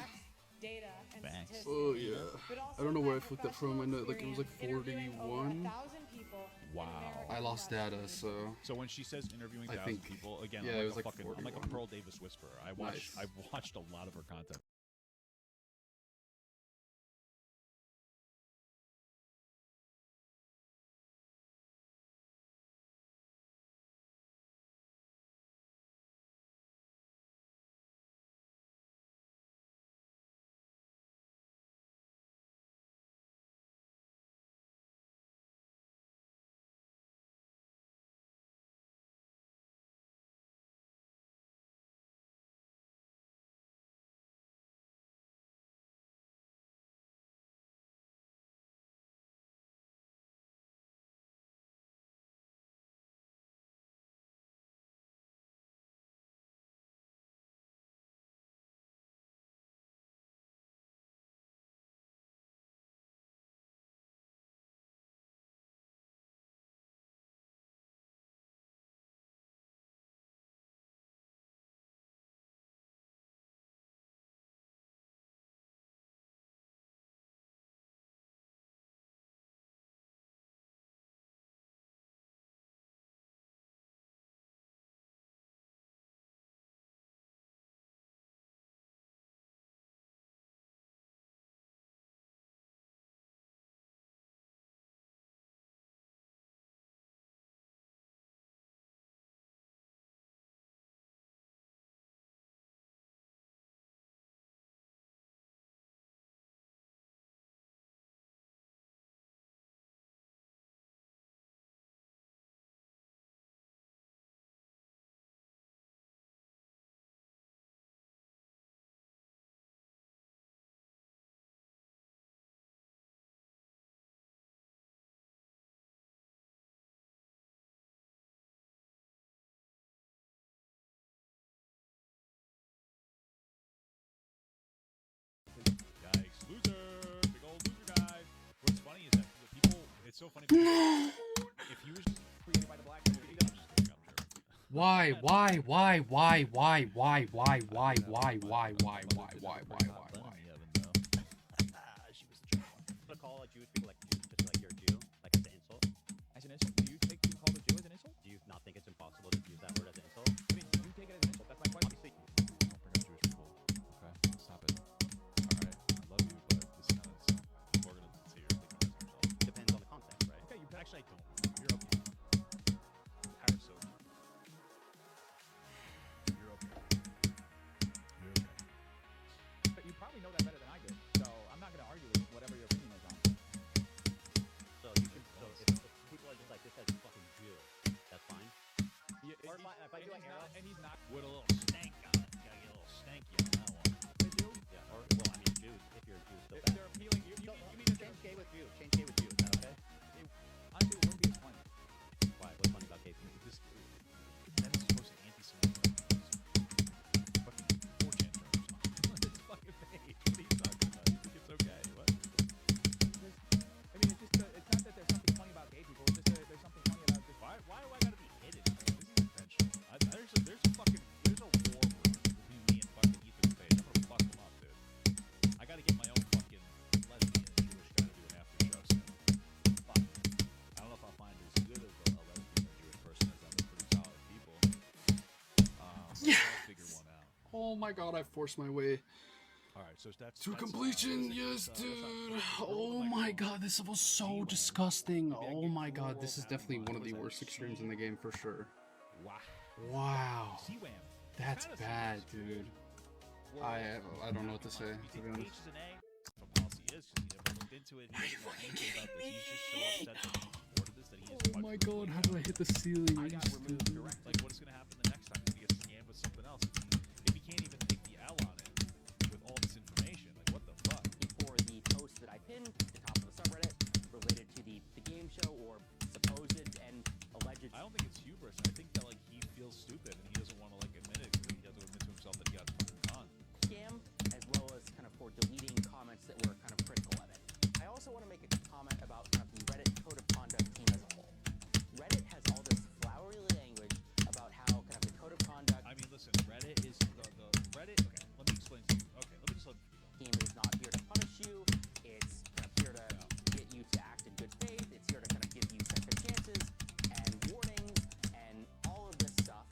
U: data and
A: Facts.
U: statistics.
B: Oh yeah.
U: But also
B: I don't know where I
U: my
B: flipped that from. I know, like it was like
U: professional experience interviewing
B: 41.
U: over 1,000 people in
A: Wow.
U: America
B: I lost
U: last
B: data,
U: year.
B: so
A: So when she says interviewing
B: I
A: 1,000
B: think-
A: people, again,
B: yeah,
A: I'm
B: it
A: like
B: was
A: a
B: like
A: fucking, I'm like a
B: 41.
A: Pearl Davis whisperer. I've watched a lot of her content. so funny.
B: No!
A: If he was created by the black community, I'm just kidding, I'm sure.
B: Why?
A: She was the
M: To call Jewish people like Jews just like you're a Jew, like as an insult.
O: As an insult? Do you take being called a Jew as an insult?
M: Do you not think it's impossible to use that word as an insult?
O: I mean, you take it as an insult. That's my question. Obviously.
A: Don't bring up Jewish people. Okay, stop it. Alright, I love you, but this sounds we're gonna say you're thinking of yourself.
M: Depends on the context, right?
A: Okay, you actually I don't. You're okay. Harris, so you're okay. You're okay.
O: But you probably know that better than I do, so I'm not going to argue with whatever your opinion is on it.
M: So you can. So if people are just like this guy's a fucking Jew, that's fine.
O: Yeah,
M: Or if I do like arrow,
O: and he's not.
A: With a little stank on it. You gotta get a little stanky on that one.
O: They do?
M: yeah. Or well, I mean Jews. If you're a Jew, still bad.
O: They're appealing. You mean to
M: Change gay with Jew. Change gay with Jew. Is that okay?
O: honestly, it wouldn't be as funny.
M: Why? What's funny about gay people?
A: This then it's supposed to anti-Semitic. Fucking 4chan terms. It's fucking page. What are you talking about? You think it's okay? What?
O: I mean, it's just it's not that there's something funny about gay people. It's just there's something funny about just.
A: Why do I gotta be hidden? This is intentional. There's a war between me and fucking Ethan's page. I'm gonna fuck him up, dude. I gotta get my own fucking lesbian and Jewish guy to do an after show soon. Fuck. I don't know if I'll find it as good as a lesbian or Jewish person as them. They're pretty solid people.
B: Yes!
A: I'll figure one out.
B: Oh my god, I forced my way
A: Alright, so that's
B: to completion. Yes, dude. Oh my god, this was so disgusting. Oh my god, this is definitely one of the worst extremes in the game for sure. Wow. That's bad, dude. I don't know what to say, to be honest. Oh my god, how do I hit the ceiling?
A: Like, what's gonna happen the next time? He's gonna get scammed with something else. If he can't even take the L on it with all this information, like what the fuck?
I: For the post that I pinned to the top of the subreddit related to the game show or supposed and alleged.
A: I don't think it's hubris. I think that like he feels stupid and he doesn't want to like admit it because he has to admit to himself that he got fucking conned.
I: Scam, as well as kind of for deleting comments that were kind of critical of it. I also want to make a comment about kind of the Reddit code of conduct team as a whole. Reddit has all this flowery language about how kind of the code of conduct.
A: I mean, listen, Reddit is the Reddit. Okay, let me explain to you. Okay, let me just let you go.
I: Team is not here to punish you. It's kind of here to get you to act in good faith. It's here to kind of give you second chances and warnings and all of this stuff.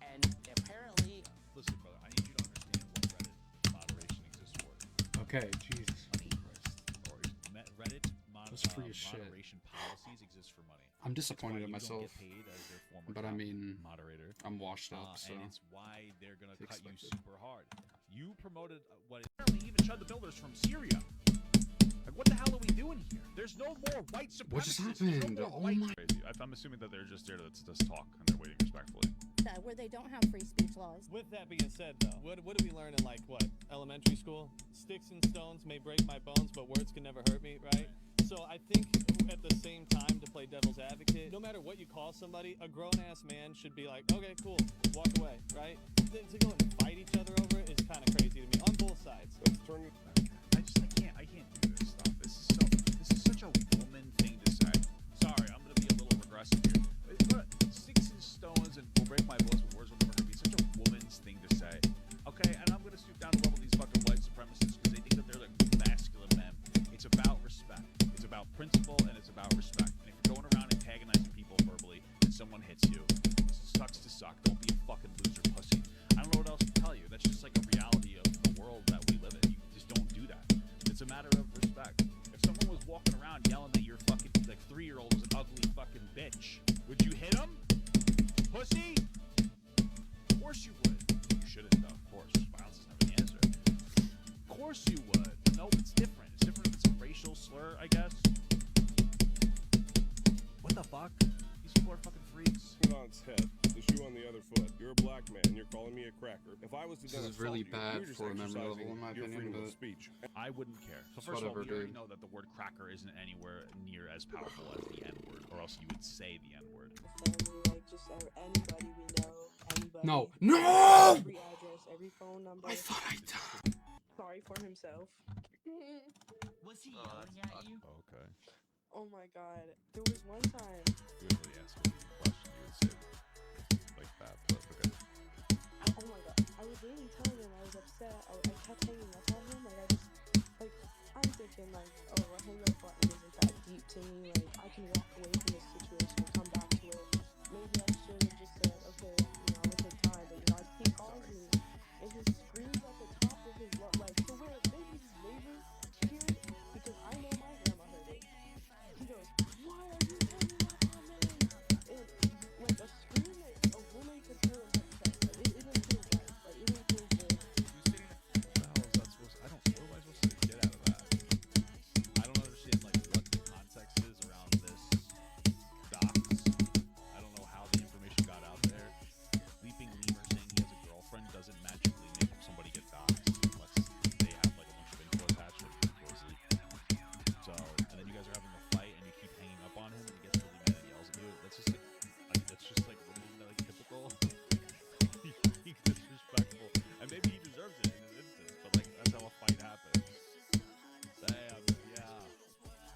I: And apparently,
A: Listen, brother, I need you to understand what Reddit moderation exists for.
B: Okay, Jesus.
A: Reddit
B: That's free as shit.
A: moderation policies exist for money.
B: I'm disappointed in
A: It's why you
B: myself.
A: don't get paid as their former
B: But I
A: top
B: mean,
A: moderator.
B: I'm washed up, so.
A: And it's why they're gonna
B: it's
A: cut you
B: expected.
A: super hard. You promoted what apparently even shut the builders from Syria. Like, what the hell are we doing here? There's no more white supremacists.
B: What just
A: There's no
B: happened?
A: more
B: Oh
A: white-
B: my-
A: Crazy. I'm assuming that they're just there to just talk and they're waiting respectfully.
L: Where they don't have free speech laws.
D: With that being said, though, what did we learn in like what elementary school? Sticks and stones may break my bones, but words can never hurt me, right? So I think at the same time, to play devil's advocate, no matter what you call somebody, a grown-ass man should be like, okay, cool, walk away, right? To go and fight each other over it is kind of crazy to me on both sides.
A: I can't do this stuff. This is such a woman thing to say. Sorry, I'm gonna be a little regressive here. But sticks and stones and will break my bones, but words will never hurt me. Such a woman's thing to say. Okay, and I'm gonna stoop down to level these fucking white supremacists because they think that they're like masculine men. It's about respect. It's about principle and it's about respect. And if you're going around antagonizing people verbally and someone hits you, it sucks to suck. Don't be a fucking loser pussy. I don't know what else to tell you. That's just like a reality of the world that we live in. You just don't do that. It's a matter of respect. If someone was walking around yelling that your fucking like 3-year-old was an ugly fucking bitch, would you hit him? Pussy? Of course you would. You shouldn't though, of course. Violence is never the answer. Of course you would. No, it's different. It's different if it's a racial slur, I guess. What the fuck? These people are fucking freaks.
F: On its head, the shoe on the other foot. You're a black man. You're calling me a cracker. If I was to
B: This is really bad for a memory level, in my opinion, but
F: speech.
A: I wouldn't care. So first of all, we already know that the word cracker isn't anywhere near as powerful as the N-word, or else you would say the N-word.
W: Like just anybody we know, anybody.
B: No. No!
W: Every address, every phone number.
B: I thought I died.
W: Sorry for himself.
K: Was he yelling at you?
A: Okay.
W: Oh my god. There was one time.
A: You wouldn't really ask a question, you would say like that, but okay.
W: Oh my god. I was literally telling him I was upset. I kept hanging up on him. Like, I'm thinking, like, oh, a hang up button isn't that deep to me. Like, I can walk away from this situation and come back to it. Maybe I should have just said, okay, I'm gonna take time. But, he calls me, and he screams at the top of his lungs, like, to where maybe his neighbors hear it, because I know my grandma heard it. He goes, why are you hanging up on me? And, like, a scream that a woman could hear in her chest. Like, it didn't feel right. Like, it didn't feel good.
A: What the hell is that supposed to, what am I supposed to get out of that? I don't understand, like, what the context is around this docs. I don't know how the information got out there. Leaping Lemur saying he has a girlfriend doesn't magically make somebody get doxxed unless they have, like, a bunch of info attached, like, closely. So, and then you guys are having a fight and you keep hanging up on him and he gets really mad and yells at you. That's just, like, isn't that, like, typical? He's disrespectful. And maybe he deserves it in this instance, but, like, that's how a fight happens. Damn, yeah.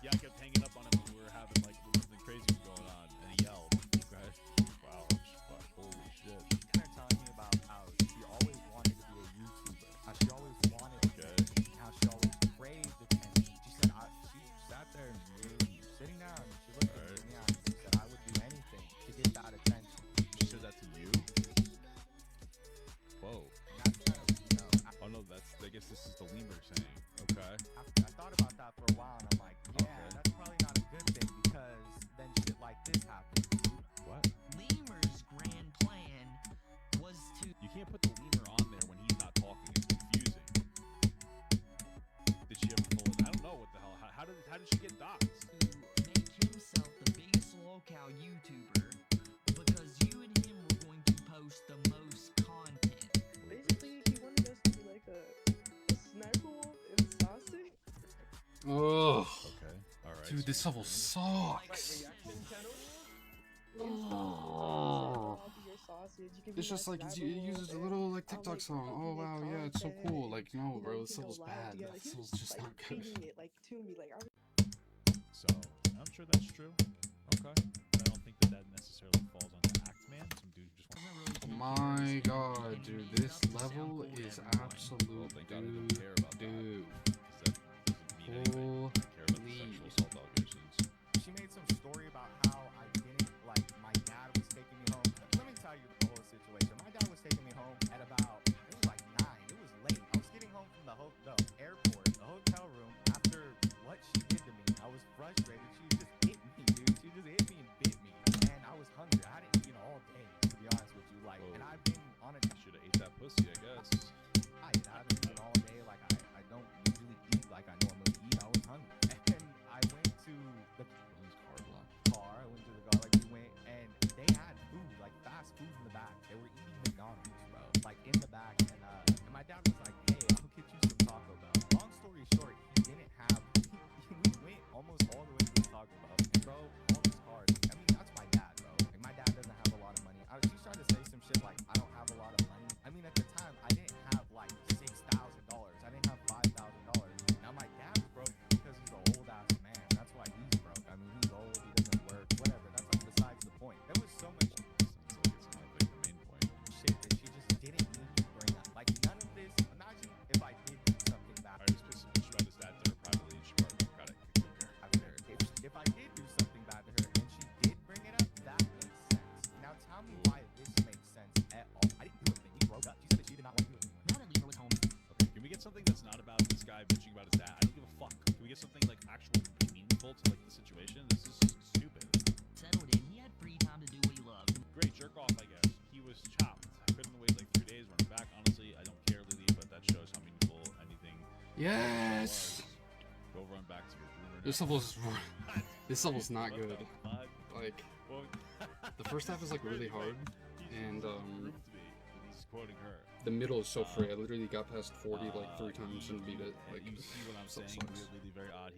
A: Yeah, I kept hanging up on him when we were having, like, when something crazy was going on, and he yelled. Okay. Wow, fuck, holy shit.
M: Kind of telling me about how she always wanted to be a YouTuber. How she always wanted to, how she always craved attention. She said, she sat there and sitting down and she looked at me and she said, I would do anything to get that attention.
A: She said that to you? Whoa.
M: That's kind of,
A: oh no, I guess this is the lemur saying. Okay.
M: I thought about that for a while and I'm like, yeah, that's probably not a good thing because then shit like this happens.
A: What?
E: Lemur's grand plan was to...
A: You can't put the lemur on there when he's not talking. It's confusing. Did she ever pull it? I don't know what the hell. How did she get doxxed?
E: To make himself the biggest locale YouTuber because you and him were going to post the most content.
W: Basically, he wanted us to be like a sniper wolf and sausage.
B: Oh.
A: Okay. All right.
B: Dude, this level sucks. Oh. It's just like it uses a little like TikTok song. Oh wow, yeah, it's so cool. Like no, bro, this level's bad. This level's just not good.
A: So I'm sure that's true. Okay. But I don't think that necessarily falls on the Axeman. Some dude who just wants to
B: My god, dude, this level is absolute dude.
A: Holy.
M: She made some story about how I didn't, like, my dad was taking me home. Let me tell you the whole situation. My dad was taking me home at about, it was like 9. It was late. I was getting home from the airport, the hotel room, after what she did to me. I was frustrated. She just hit me, dude. She just hit me and bit me. And I was hungry. I hadn't eaten all day, to be honest with you. Like, and I've been on a...
A: Should have ate that pussy, I guess.
M: I haven't eaten all day. Like, I don't usually eat like I normally eat. I was hungry. And I went to the car. I went to the car, like, we went, and they had food, like, fast food in the back. They were eating McDonald's, bro. Like, in the back, and my dad was like, hey, I'll get you some Taco Bell. Long story short, he didn't have, we went almost all the way to the Taco Bell, and bro, on this card, I mean, that's my dad, bro. Like, my dad doesn't have a lot of money. She's trying to say some shit like, I don't have a lot of money. I mean, at the time, I didn't have, like, $6,000. I didn't have $5,000. Now, my dad's broke because he's an old-ass man. That's why he's broke. I mean, he's old, he doesn't work, whatever. That's like besides the point. There was so much shit that she just didn't need to bring up. Like, none of this. Imagine if I did do something bad.
A: Alright, just pissing me about his dad to her privately and she got it.
M: If I did do something bad to her and she did bring it up, that makes sense. Now tell me why this makes sense at all. I didn't do anything. We broke up. She said that she did not want to do it. Now that Lemur was home.
A: Okay, can we get something that's not about this guy bitching about his dad? I don't give a fuck. Can we get something like actually meaningful to like the situation? This is just stupid.
E: Settled in, he had free time to do what he loved.
A: Great jerk off, I guess. He was chopped. I couldn't wait like 3 days running back. Honestly, I don't care, Lily, but that shows how meaningful anything.
B: Yes.
A: Go run back to your room.
B: This level's not good. Like the first half is like really hard, and
A: he's quoting her.
B: the middle is so free. I literally got past 40 like 3 times and beat it. Like,
A: you see what I'm saying?
B: sucks.
A: Really very odd.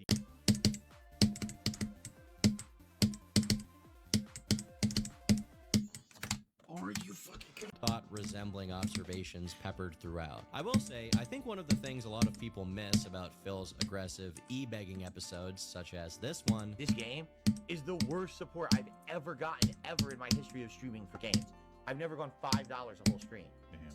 B: Are you fucking kidding?
G: thought-resembling observations peppered throughout. I will say, I think one of the things a lot of people miss about Phil's aggressive e-begging episodes, such as this one,
H: This game is the worst support I've ever gotten ever in my history of streaming for games. I've never gone $5 a whole stream.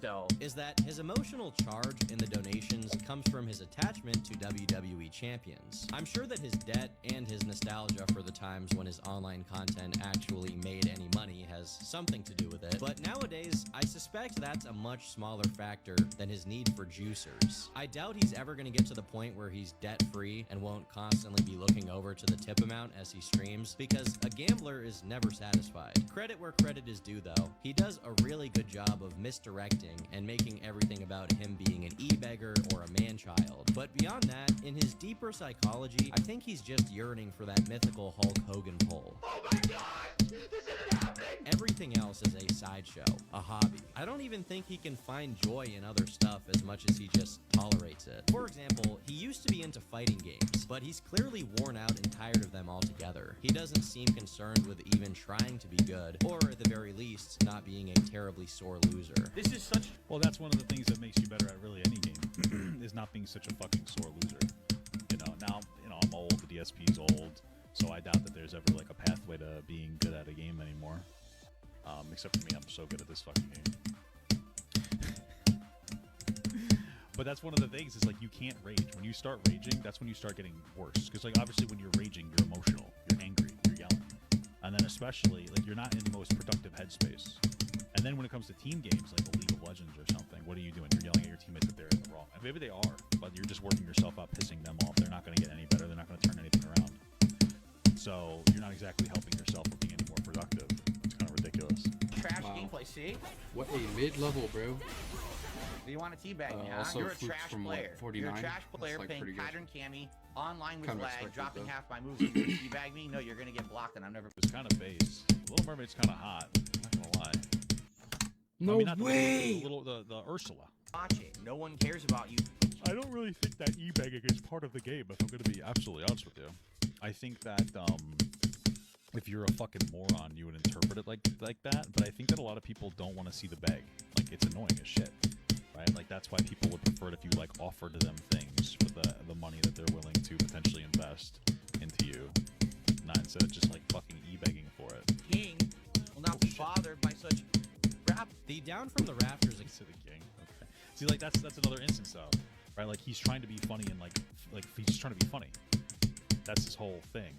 H: So
G: is that his emotional charge in the donations comes from his attachment to WWE champions. I'm sure that his debt and his nostalgia for the times when his online content actually made any money has something to do with it, but nowadays, I suspect that's a much smaller factor than his need for juicers. I doubt he's ever going to get to the point where he's debt-free and won't constantly be looking over to the tip amount as he streams, because a gambler is never satisfied. Credit where credit is due, though. He does a really good job of misdirecting and making everything about him being an e-beggar or a man-child. But beyond that, in his deeper psychology, I think he's just yearning for that mythical Hulk Hogan pull. Oh my god! This isn't happening! Everything else is a sideshow, a hobby. I don't even think he can find joy in other stuff as much as he just tolerates it. For example, he used to be into fighting games, but he's clearly worn out and tired of them altogether. He doesn't seem concerned with even trying to be good, or at the very least, not being a terribly sore loser.
H: This is such...
A: Well, that's one of the things that makes you better at really any game, is not being such a fucking sore loser. You know, now, I'm old, the DSP's old, so I doubt that there's ever, like, a pathway to being good at a game anymore. Except for me, I'm so good at this fucking game. But that's one of the things, is, like, you can't rage. When you start raging, that's when you start getting worse. Because, like, obviously when you're raging, you're emotional, you're angry, you're yelling. And then especially, like, you're not in the most productive headspace. And then when it comes to team games, like the League of Legends or something, what are you doing? You're yelling at your teammates that they're in the wrong. And maybe they are, but you're just working yourself up, pissing them off. They're not going to get any better. They're not going to turn anything around. So you're not exactly helping yourself or being any more productive. It's kind of ridiculous.
H: Trash gameplay, see?
B: What a mid-level, bro.
H: Do you want to teabag me, huh?
B: Also
H: You're a
B: flukes
H: trash
B: from,
H: player.
B: what, 49?
H: You're a trash player
B: That's, like,
H: playing
B: pretty good.
H: pattern cami, online with
B: Kind of
H: lag,
B: expected,
H: dropping
B: though.
H: half my moves, and you teabag me? No, you're going to get blocked, and I'm never...
A: It's kind of base. Little Mermaid's kind of hot. I'm not going to lie.
B: No
A: I mean, not
B: way!
A: The Ursula.
H: Watch it. No one cares about you.
A: I don't really think that e-begging is part of the game, if I'm going to be absolutely honest with you. I think that, if you're a fucking moron, you would interpret it like that, but I think that a lot of people don't want to see the beg. Like, it's annoying as shit, right? Like, that's why people would prefer it if you, like, offered them things for the money that they're willing to potentially invest into you, not instead of just, like, fucking e-begging for it.
H: King will not be bothered by such crap.
G: The down from the rafters
A: to the king. Okay. See, like, that's another instance, though, right? Like, he's trying to be funny and, like he's just trying to be funny. That's his whole thing.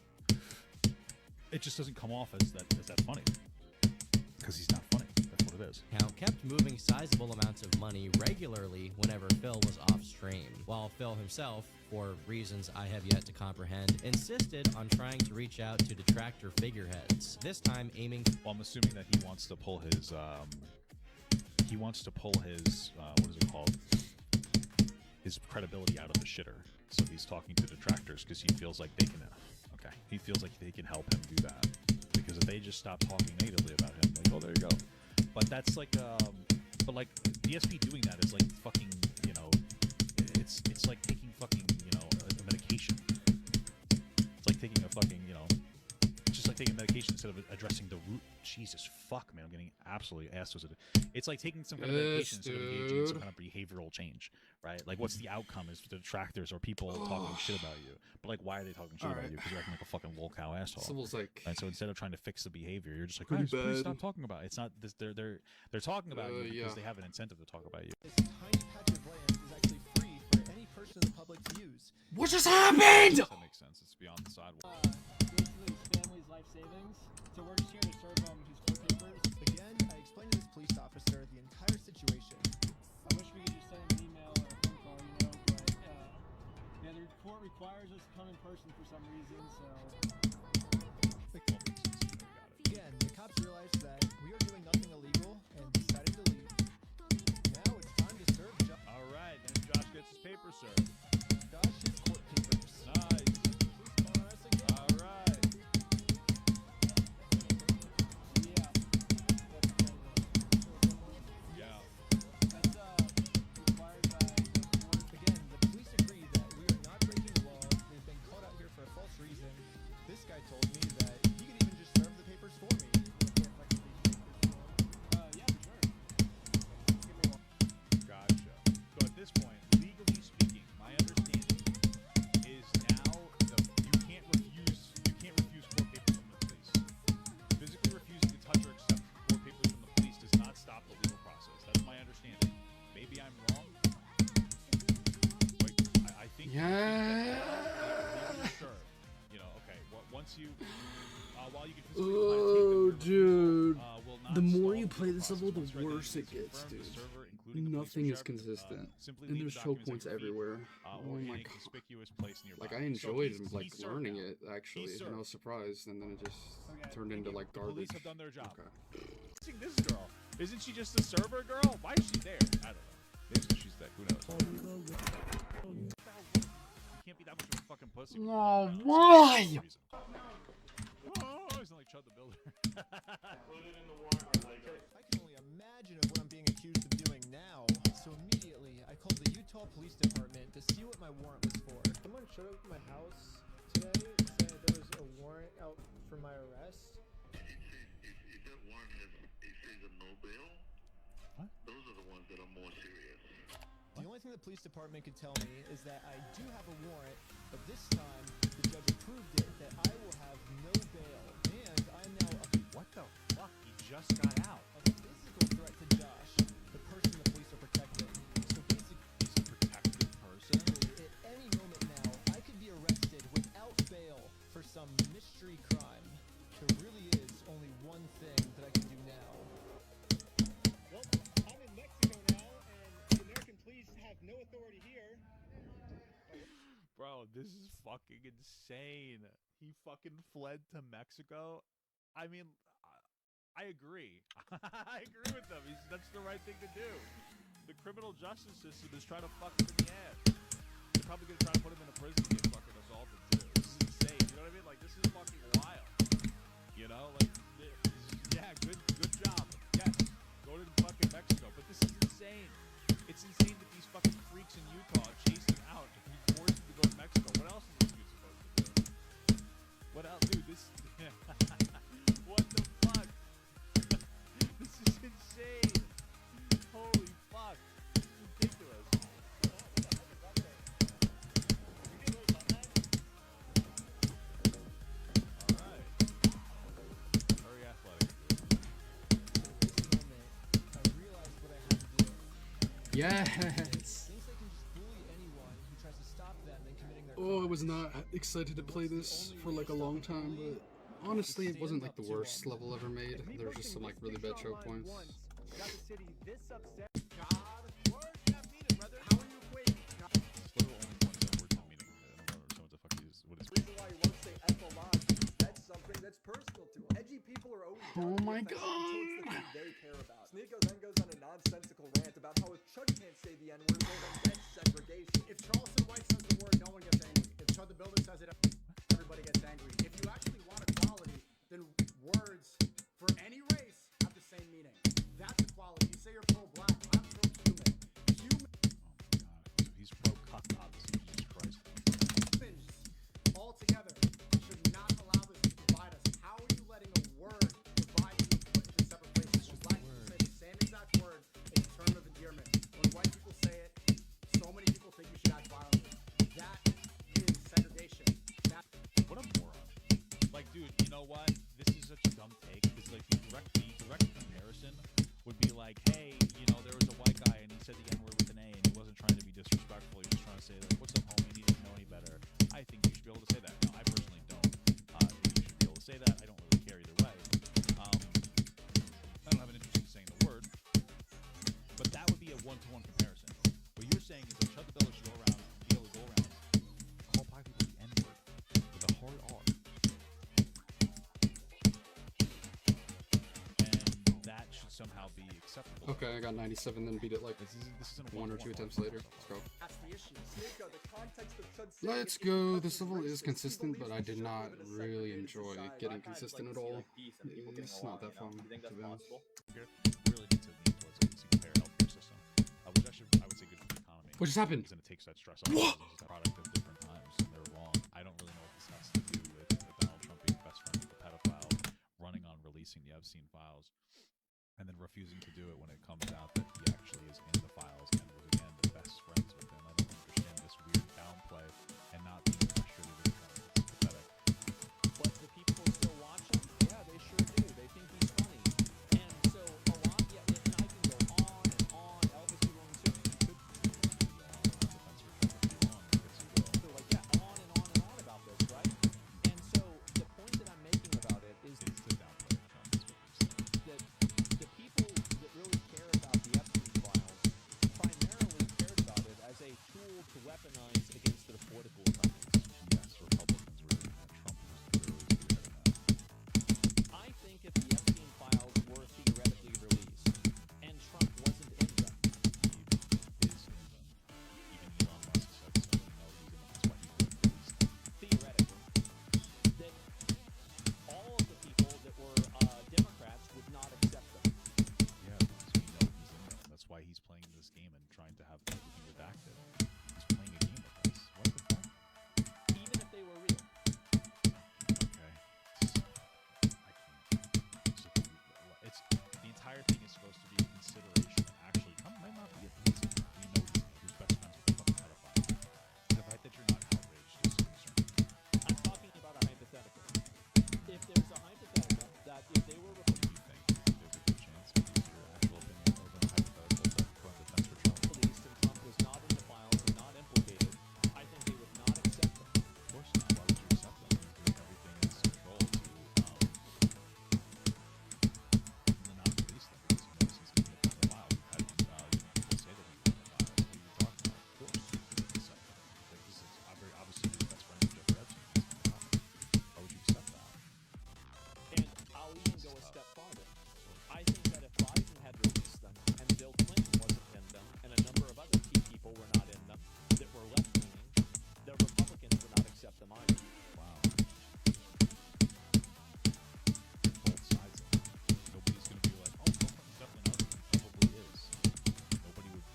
A: It just doesn't come off as that funny, because he's not funny. That's what it is.
G: Now kept moving sizable amounts of money regularly whenever Phil was off stream, while Phil himself, for reasons I have yet to comprehend, insisted on trying to reach out to detractor figureheads, this time aiming...
A: Well, I'm assuming that he wants to pull his, what is it called? His credibility out of the shitter. So he's talking to detractors because he feels like they can... Okay, he feels like they can help him do that, because if they just stop talking negatively about him, like, oh, there you go. But that's like, but like DSP doing that is like fucking, it's like taking fucking, a medication. It's like taking a fucking, it's just like taking medication instead of addressing the root. Jesus fuck, man, I'm getting absolutely ass twisted. It's like taking some kind of medication instead of engaging in some kind of behavioral change, right? Like, what's the outcome is the detractors or people talking shit about you. But like, why are they talking shit about you? Because you're acting like a fucking lol cow asshole.
B: Someone's like,
A: and so instead of trying to fix the behavior, you're just like,
B: pretty
A: guys, please
B: bad.
A: stop talking about it. It's not this. They're talking about you because
B: yeah.
A: they have an incentive to talk about you.
J: This tiny patch of land is actually free for any person in the public to use.
B: What just happened?
A: That makes sense. It's beyond the sidewalk.
J: Basically, his family's life savings. So we're just here to serve him his court papers. Again, I explained to this police officer the entire situation. I wish we could just send an email or a phone call, but yeah, the court requires us to come in person for some reason, so... Again, the cops realized that we are doing nothing illegal and decided to leave. Now it's time to serve Josh.
A: All right, then Josh gets his paper served.
J: Josh, his court papers.
A: Nice. All right. Yeah.
J: That's required by the court. Again, the police agree that we are not breaking the law. We've been caught out here for a false reason. This guy told me that he could even just serve the papers for me. Yeah, for sure.
B: Yeah.
A: Sure. You know, okay. Once you, while you can
B: Oh, dude.
A: will not
B: The more
A: stall
B: you
A: the
B: play this level, the
A: Once
B: worse it
A: ready,
B: gets,
A: confirm
B: dude.
A: the server, including the police
B: Nothing
A: or
B: is
A: sheriff,
B: consistent.
A: simply
B: And
A: leave
B: there's
A: the
B: choke
A: documents
B: points
A: at your feet,
B: everywhere.
A: or
B: Oh
A: in
B: my
A: a
B: god.
A: conspicuous place nearby.
B: Like, I
A: So
B: enjoyed
A: he's served
B: learning
A: now.
B: it, actually,
A: He's
B: and I
A: served.
B: was surprised, and then it just turned into, like,
A: The
B: garbage.
A: police have done their job.
B: Okay.
A: This girl, isn't she just a server girl? Why is she there? I don't know. Maybe because she's thick. Who knows? You can't be that much of a fucking pussy.
B: Oh, why?
A: Oh, he's only Chud the Builder.
J: I can only imagine of what I'm being accused of doing now. So immediately, I called the Utah Police Department to see what my warrant was for. Someone showed up at my house today saying there was a warrant out for my arrest.
C: If that warrant is a no bail, those are the ones that are more serious.
J: The only thing the police department could tell me is that I do have a warrant, but this time the judge approved it that I will have no bail, and I'm now
A: What the fuck? He just got out.
J: a physical threat to Josh, the person the police are protecting. So basically,
A: He's a protected person.
J: at any moment now, I could be arrested without bail for some mystery crime. There really is only one thing that I can do now. Well, I'm in Mexico now, and the American police have no authority here.
A: Bro, this is fucking insane. He fucking fled to Mexico. I mean, I agree. I agree with them. That's the right thing to do. The criminal justice system is trying to fuck him in the ass. They're probably gonna try to put him in a prison and get fucking assaulted too. This is insane. You know what I mean? Like, this is fucking wild. You know, like, yeah, good job. Yes, go to fucking Mexico. But this is insane. It's insane that these fucking freaks in Utah chased him out and forced him to go to Mexico. What else is this dude supposed to do? What else, dude? This. What the fuck? This is insane. Holy fuck. This is ridiculous. Alright. Very athletic.
J: I realized what I had to do.
B: Yes.
J: Thinks they can just bully anyone who tries to stop them in committing their
B: Oh, I was not excited to play this for like a long time, but honestly, it wasn't like the worst level ever made. There were just some like really bad choke points.
O: Got the city this upset.
B: Oh my god!
N: They care about. Sneeko then goes on a nonsensical rant about how if Chud can't say the N-word, well then that's segregation.
V: If Charleston White says the word, no one gets angry. If Chud the Builder says it, everybody gets angry. If you actually want equality, then words for any race have the same meaning. That's equality. You say you're pro-black, I'm pro-human.
A: So he's pro-cuck, obviously. Jesus Christ.
V: Humans all together should not allow this to divide us. How are you letting a word divide you and put into separate places? When black people say the same exact word in term of endearment. When white people say it, so many people think you should act violently. That is segregation.
A: What a moron. Like, dude, you know what? This is such a dumb take, because like the direct comparison would be like, hey, you know, there was a white guy and he said the N-word with an A and he wasn't trying to be disrespectful, he was trying to say like, what's up homie, and he didn't know any better. I think you should be able to say that. Now, I personally don't think you should be able to say that. I don't really care either way. I don't have an interest in saying the word, but that would be a one-to-one comparison. What you're saying is that Chud the Builder should go around, be able to go around, call black people the N-word with a hard R. And that should somehow be acceptable.
B: Okay, I got 97, then beat it like
A: this isn't
B: one or two attempts later. Let's go.
N: That's the issue. Sneeko, the context of Chud saying
B: Let's
N: if you
B: go.
N: touch
B: This
N: his
B: level
N: race,
B: is consistent,
N: he
B: but I did
N: believes
B: not
N: we should live in a
B: really
N: segregated
B: enjoy
N: society.
B: getting
N: Black guys
B: consistent
N: like
B: at
N: to see,
B: all.
N: like, beef and people getting
B: It's
N: along,
B: not that
N: you know?
B: fun,
N: You think
B: to
N: that's
B: be honest.
N: possible?
A: Really need to lean towards a single-payer healthcare system, which I would say good for the economy.
B: What just happened?
A: Because then it takes that stress off. This is a product of different times, and they're wrong. I don't really know what this has to do with Donald Trump being best friends with the pedophile, running on releasing the Epstein files, and then refusing to do it when it comes out that he actually is in the files and was again the best friends with them. I don't understand this weird downplay and not being frustrated with him. It's pathetic.
O: But the people who still watch him, yeah, they sure do. They think he's funny. And so a lot, yeah, and I can go on and on. Elvis could run too. He could.
A: active. He's playing a game with us. What the fuck?
D: Even if they were real.
A: Okay. I can't. It's the entire thing is supposed to be a consideration. Actually, might not be a reason. You know who's best friends with the fucking pedophile. The fact that you're not outraged is concerning.
D: I'm talking about a hypothetical. If there's a hypothetical that if they were
A: Do you think there's a good chance to use your actual opinion over a hypothetical to go on defense for Trump?
D: released and Trump was not in the files and not implicated, I think they would not accept them.
A: Of course not. Why would you accept them? You're doing everything in its control to not release them because you know this is going to be a file. We've had people say that we've been in the files. What are you talking about? Of course you would accept them. Like, this is obviously your best friend with Jeffrey Epstein. Why would you accept that?
D: And I'll even go a step farther. I think that if Biden had released them and Bill Clinton wasn't in them and a number of other key people were not in them that were left-leaning, the Republicans would not accept them either.
A: Wow. Both sides of it. Nobody's going to be like, oh, Bill Clinton's definitely not. He probably is. Nobody would.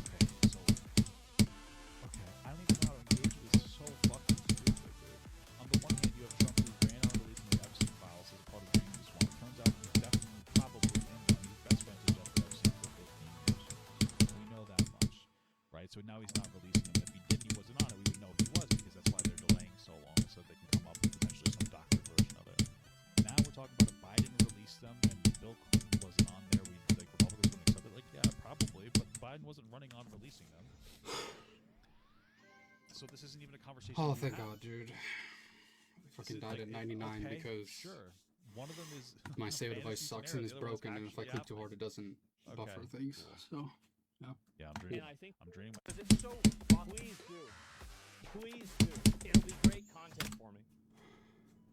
A: Okay, so. Okay, I don't even know how to engage with this. So fucking stupid, dude. On the one hand, you have Trump who ran on releasing the Epstein files as a part of the Reeses one. It turns out he's definitely probably in them. He's best friends with Jeffrey Epstein for 15 years. We know that much, right? So now he's not releasing them. If he did, he wasn't on it. We would know he was because that's why they're delaying so long so they can come up with potentially some doctored version of it. Now we're talking about if Biden released them and Bill Clinton wasn't on there, we like Republicans wouldn't accept it. Like, yeah, probably, but Biden wasn't running on releasing them. So this isn't even a conversation.
B: Oh,
A: we
B: thank
A: have.
B: God, dude. I fucking
A: Is it,
B: died
A: like,
B: at 99
A: okay,
B: because
A: sure. One of them is
B: my save device
A: fantasy
B: sucks
A: scenario,
B: and is
A: the other one's
B: broken, and if I
A: actually
B: click too
A: happening.
B: hard, it doesn't buffer things.
A: Cool.
B: So, yeah.
A: Yeah, I'm dreaming.
D: And I think
A: I'm dreaming.
D: because it's so please do. Please do. It'll be great content for me.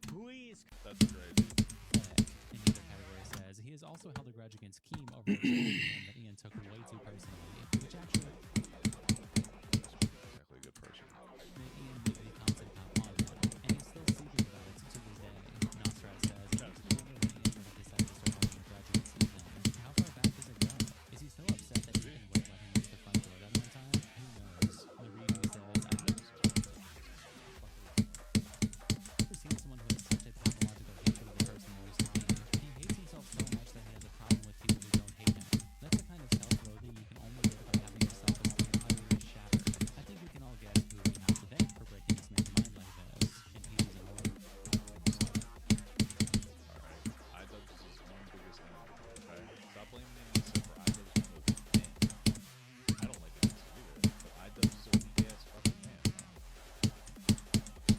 D: Please.
A: That's great.
P: In the other category says he has also held a grudge against Keem over a game that Ian took way too personally, which actually
A: Exactly a good person.
P: made Ian maybe commented on that, and he's still seething about it to this day. Nostra says, Ian decided to start holding a grudge against Ethan. How far back does it go? Is he still upset that Ethan wouldn't let him use the front door that one time? Who knows? The review says, I've never seen someone who has such a pathological hatred of the person recently. He hates himself so much that he has a problem with people who don't hate him. That's the kind of self-loathing you can only get by having yourself utterly shattered. I think we can all guess who we have to thank for breaking this man's mind like this. And he was alone.
A: Alright, iDubbbz is his own biggest enemy, okay? Stop blaming the Nisa for iDubbbz being a weak man. I don't like the Nisa either, but iDubbbz is a weak-ass fucking man.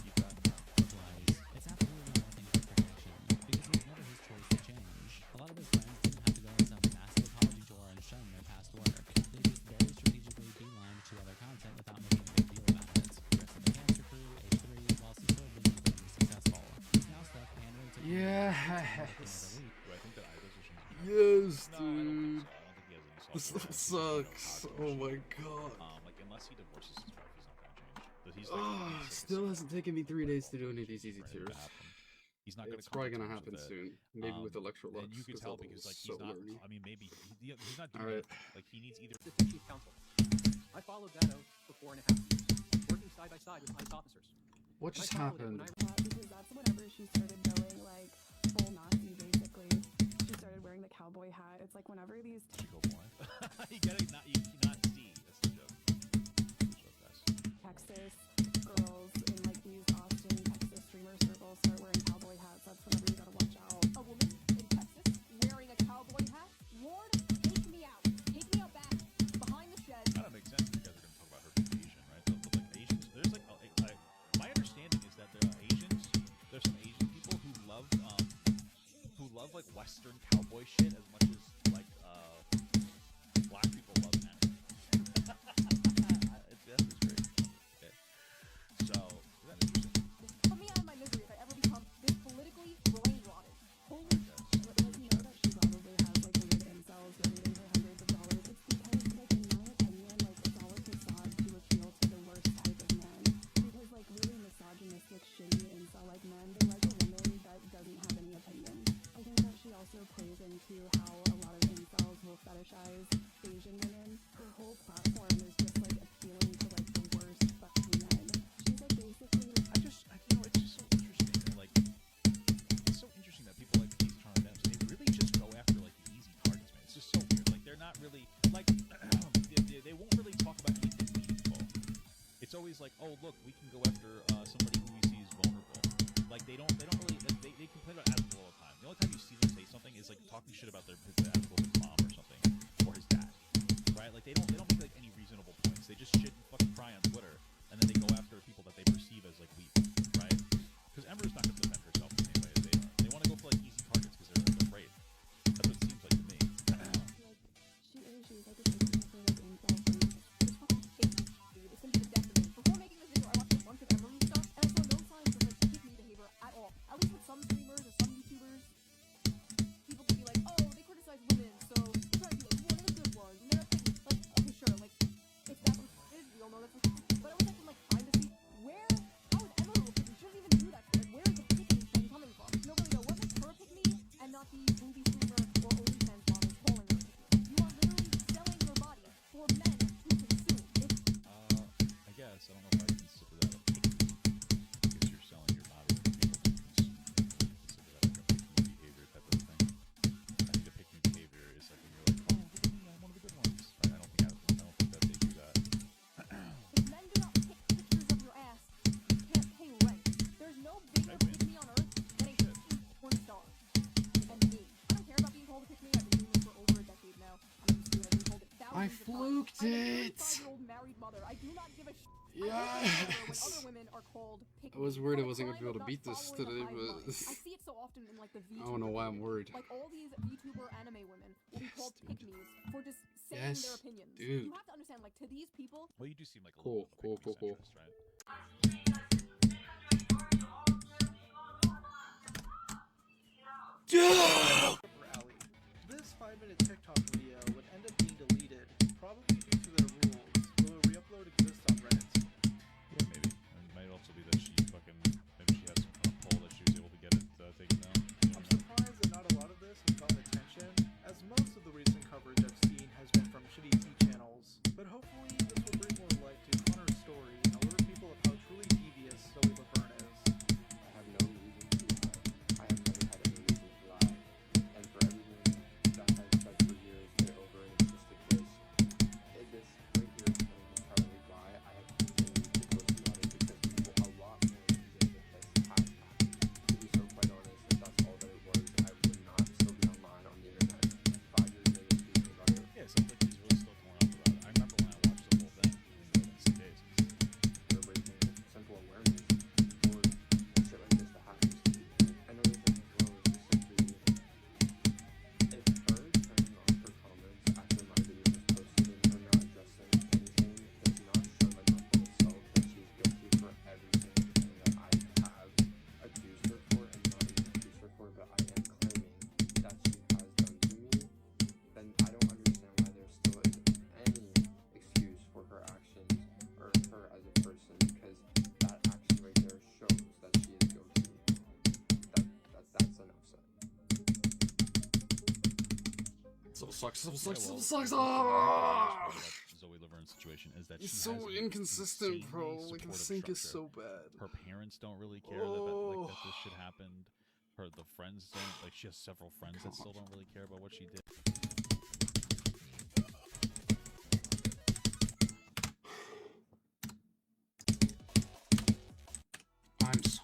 A: Keep that in mind.
P: Lies. It's absolutely nothing but protection, because it was never his choice to change. A lot of his friends didn't have to go on some massive apology tour and shun their past work. They just very strategically beelined to other content without making a big deal about it. Rest of the Cancer Crew, H3, while still being incredibly successful. He's now stuck pandering to
B: Yes.
A: Do I think that iDubbbz should not?
B: Yes,
A: No, I don't think
B: dude.
A: so. I don't think he has any
B: This
A: self-awareness.
B: sucks.
A: He doesn't know how to
B: Oh my
A: change.
B: God.
A: Like, unless he divorces his wife, he's not gonna change. But he's like, he's
B: Still hasn't taken me 3 days to do any of these easy
A: for him to
B: tiers.
A: happen. He's not gonna
B: It's
A: come
B: probably
A: to
B: gonna
A: terms
B: happen
A: with it.
B: soon. Maybe with
A: And
B: ElectroLux.
A: you can tell because like he's
B: so
A: not.
B: learny.
A: I mean, maybe he's not doing
B: Alright.
A: it. Like he needs either.
Q: Assistant Chief Counsel. I followed that oath for 4.5 years, working side by side with ICE officers.
B: What just
Q: I followed it when
B: happened?
W: Because that's whenever she started going like full Nazi, basically. She started wearing the cowboy hat. It's like whenever these
A: Go boy. You gotta not. You cannot see. That's the joke. Good joke, guys.
W: Texas girls in like these Austin, Texas streamer circles start wearing cowboy hats. That's whenever you gotta watch out.
T: A woman in Texas wearing a cowboy hat? Lord, take me out. Take me out back, behind the shed.
A: That don't make sense if you guys are gonna talk about her being Asian, right? But like Asians, there's like my understanding is that there are Asians. There's some Asian people who love like Western cowboy shit as much as like black people love anime. That is great. Okay. So that is interesting.
T: Put me out of my misery if I ever become this politically brain rotted. Holy
W: Does he know that she probably has like weird incels donating her hundreds of dollars? It's because, like, in my opinion, like, it's all a facade to appeal to the worst type of men. Because, like, really misogynistic, shitty incel-like men, they like a woman that doesn't have any opinion. I think that she also plays into how a lot of incels will fetishize Asian women. Her whole platform is just like appealing to like the worst fucking men. She's like basically.
A: You know, it's just so interesting that, like, it's so interesting that people like these Charm Dems, they really just go after, like, the easy targets, man. It's just so weird. Like, they're not really, like, they won't really talk about anything meaningful. It's always like, oh, look, we can go after somebody who we see is vulnerable. Like, they don't really, like, they complain about Asriel all the time. The only time you see them say something is, like, talking shit about his mom or something, or his dad, right? Like, they don't make, like, any reasonable points. They just shit and fucking cry on Twitter, and then they go after people that they perceive as, like, weak, right? Because Ember's not going to defend herself the same way as they are. They want to go for, like, easy targets because they're afraid. That's what it seems like to me.
W: She was like a victim for like incel things. It's fucking fake, dude. It's gonna be the death of me. Before making this video, I watched a bunch of Emery stuff, and I saw no signs of like pick me behavior at all. At least with some streamers or some YouTubers, people could be like, oh, they criticize women, so they're trying to be like one of the good ones. And they're not picking, like, okay, sure, like, if that's what it is, we all know that's what. But I was like, trying to see how is Emery will pick me? She doesn't even do that shit. Where is the picking thing coming from? You don't really know what makes her pick me, and not the movie streamer or OnlyFans models calling her. You are literally selling your body for men to consume.
A: I guess. I don't know if I consider that a pick me, because you're selling your body for people to consume. I consider that like a pick me behavior type of thing. I think a pick me behavior is like when you're like, oh, look at me, I'm one of the good ones. Right? I don't think that they do that.
W: If men do not pick pictures of your ass, you can't pay rent. There's no bigger pick me on earth than a porn star. And me. I don't care about being told to pick me. I've been doing this for over a decade now. I'm used to it. I've been told it thousands of times.
B: Fluked
W: I'm a
B: it.
W: 35-year-old married mother. I do not give a shit.
B: Yes.
W: When other women are called pick
B: I was
W: me.
B: worried I
W: For
B: wasn't gonna be
W: crying
B: able to
W: out
B: beat
W: loud,
B: this
W: following
B: today,
W: the hive
B: but
W: mind. I see it so often in like the VTuber
B: I don't know why I'm worried.
W: Like all these VTuber anime women will be called pick me's for just saying
B: Yes,
W: their opinions.
B: dude.
W: You have to understand, like, to these people.
A: Well, you do seem like a
B: Cool,
A: little bit of a
B: cool.
A: centrist, right?
J: This 5-minute TikTok video would end up being deleted, probably due to their rules. Will a re-upload exist on Reddit?
A: Yeah, maybe. And it might also be that she maybe she had some kind of poll that she was able to get it taken down.
J: I'm surprised that not a lot of this has gotten attention, as most of the recent coverage I've seen has been from shitty T channels. But hopefully this will bring more light to Connor's story and alert people of how truly devious Zoe Laverne is.
R: I have no reason to lie. I have never had any reason to lie. And for everyone that has said for years they're over an autistic list, this right here is entirely why I have continued to post about it, because a lot more ridiculous has happened. To be so quite honest, if that's all that it was, I would not still be online on the internet 5 years later speaking about it.
A: Yeah, it sounds like he's really still torn up about it. I remember when I watched the whole thing. I think it was 6 days.
R: They're raising simple awareness for shit like this that happens to people. Another thing as well is just simply, if her turning off her comments after my video was posted and her not addressing anything does not show enough in itself that she's guilty for every single thing that I have accused her for, and not even accused her for, but I am claiming that she has done to me, then I don't understand why there still is any excuse for her actions or her as a person, because that action right there shows that she is guilty. That's enough said.
B: So sucks.
A: Zoe Laverne's situation is that
B: It's
A: she
B: so
A: has an
B: inconsistent,
A: insanely
B: bro. Like, the
A: supportive
B: sync is
A: structure.
B: so bad.
A: Her parents don't really care that this shit happened. The friends don't. Like, she has several friends that still don't really care about what she did.
B: I'm so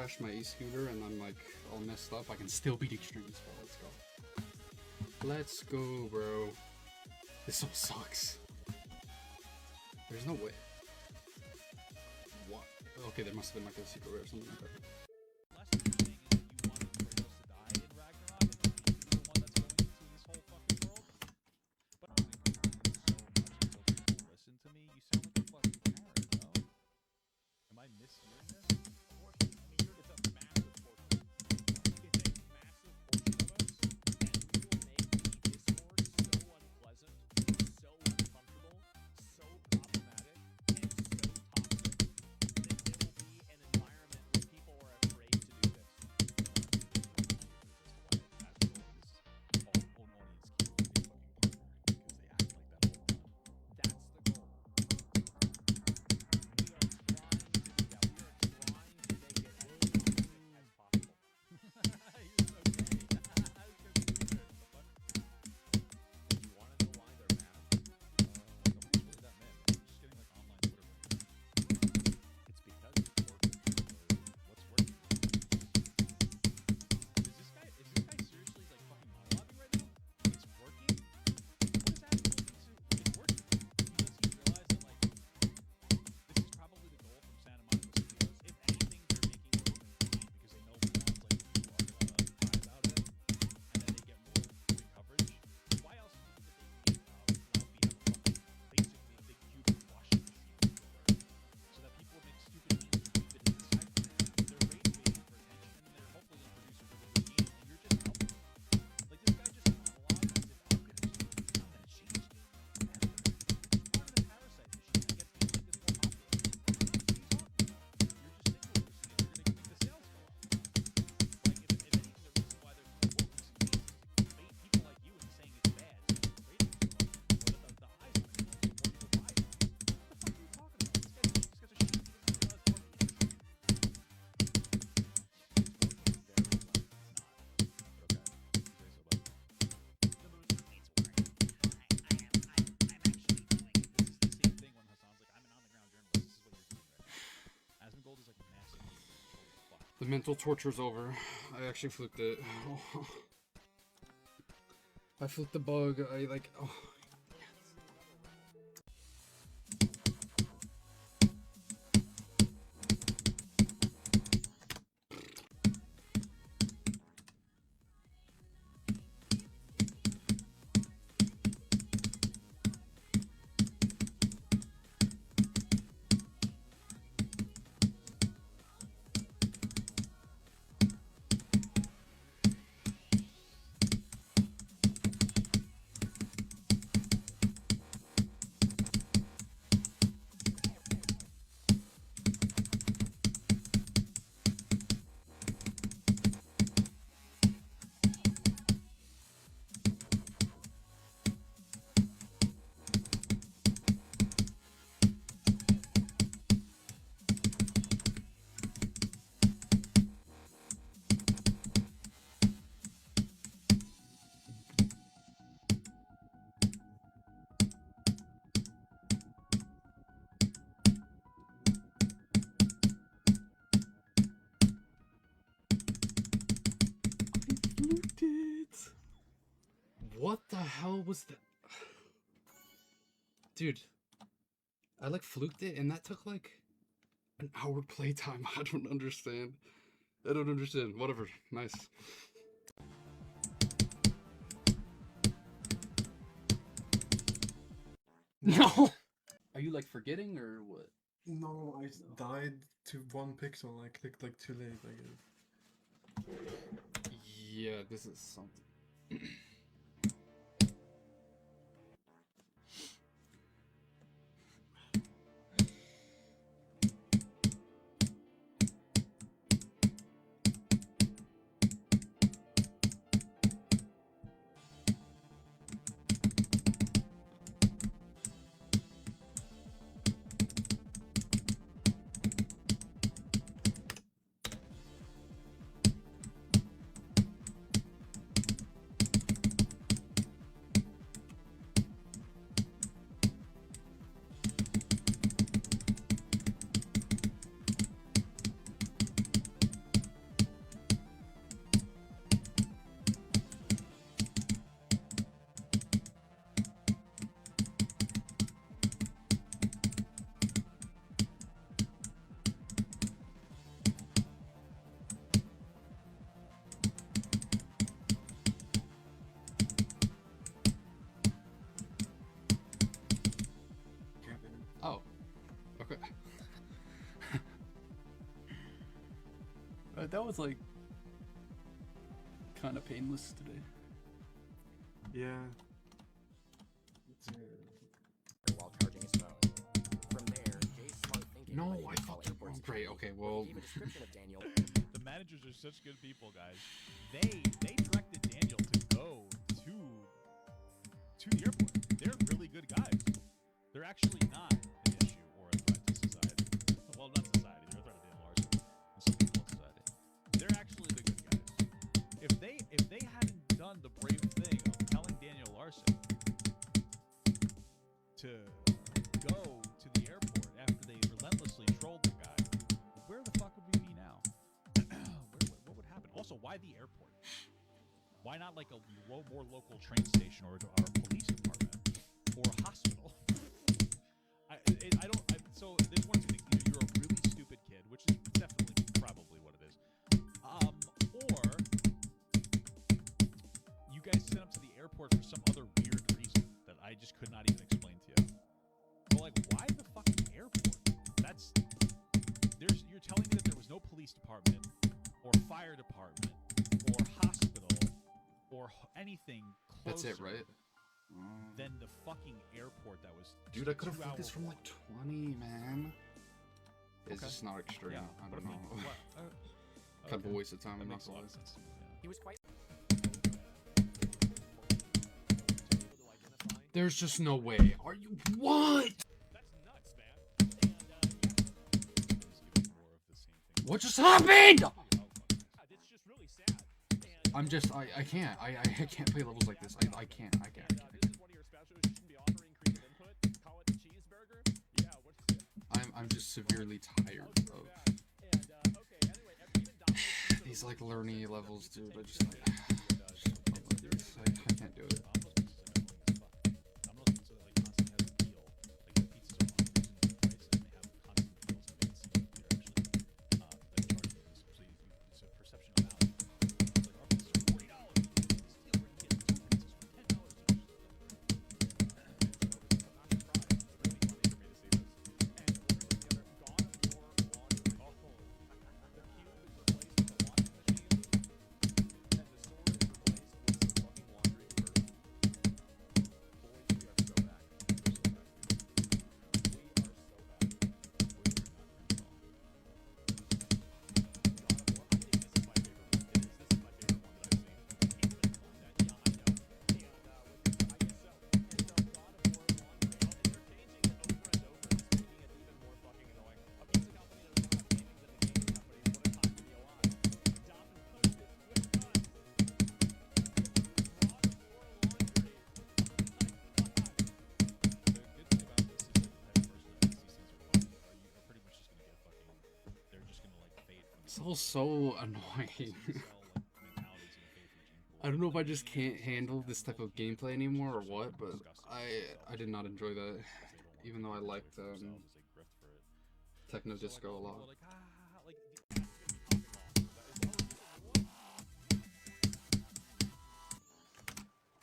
B: crash my e-scooter and I'm like all messed up, I can still beat Extreme Sport. Let's go. Let's go, bro. This so sucks. There's no way. What? Okay, there must have been like a secret rare or something like that.
A: Listen to me, you sound like a fucking parrot, bro. Am I mishearing this? It's a massive portion. It's a massive portion of us, and we will make the discourse so unpleasant, so uncomfortable, so problematic, and so toxic that there will be an environment where people are afraid to do this.
B: The mental torture's over. I actually fluked it. Oh. I fluked the bug. I like. Oh. What the hell was that? Dude, I like fluked it and that took like an hour playtime. I don't understand. I don't understand. Whatever. Nice. No! Are you like forgetting or what?
R: No, I died to 1 pixel. I clicked like too late, I guess.
B: Yeah, this is something. that was like kind of painless today.
R: Yeah.
I: While charging his phone. From there, Jay's smart thinking.
B: No,
I: led him
B: I
I: to call
B: fucked up
I: airport
B: wrong.
I: security,
B: Great, okay,
I: where
B: well.
I: he gave a description of Daniel.
A: The managers are such good people, guys. They directed Daniel to go to the airport. They're really good guys. They're actually not an issue or a threat to society. Well, not society. They're a threat to Daniel Larson and some people in society. They're actually the good guys. If they hadn't done the brave thing of telling Daniel Larson to go to the airport after they relentlessly trolled the guy, where the fuck would we be now? What would happen? Also, why the airport? Why not like a more local train station or a police department or a hospital? So there's one thing. Either you're a really stupid kid, which is definitely probably what it is, or you guys sent him to the airport for some other weird reason that I just could not even explain to you. But like, why the fucking airport? You're telling me that there was no police department or fire department or hospital or anything closer.
B: That's it, right?
A: Than the fucking airport that was.
B: Dude, I could have focused from like 20, man. It's
A: Okay.
B: just not extreme.
A: Yeah,
B: I
A: what
B: don't
A: if
B: know.
A: you- what?
B: Kind of a
A: Okay.
B: waste of time.
A: That
B: I'm
A: makes
B: not
A: a lot
B: gonna
A: of
B: lie.
A: sense.
I: He was quite.
B: There's just no way. Are you what?
A: That's nuts, man. And
B: What just happened?
A: it's just really sad.
B: I'm just I can't. I can't play levels like this. I can't.
A: This is one of your specials. You shouldn't be offering creative input. Call it the cheeseburger. Yeah.
B: I'm just severely tired of these like learning levels, dude. I just like I can't do it. This level's so annoying. I don't know if I just can't handle this type of gameplay anymore or what, but I did not enjoy that, even though I liked Techno Disco a lot.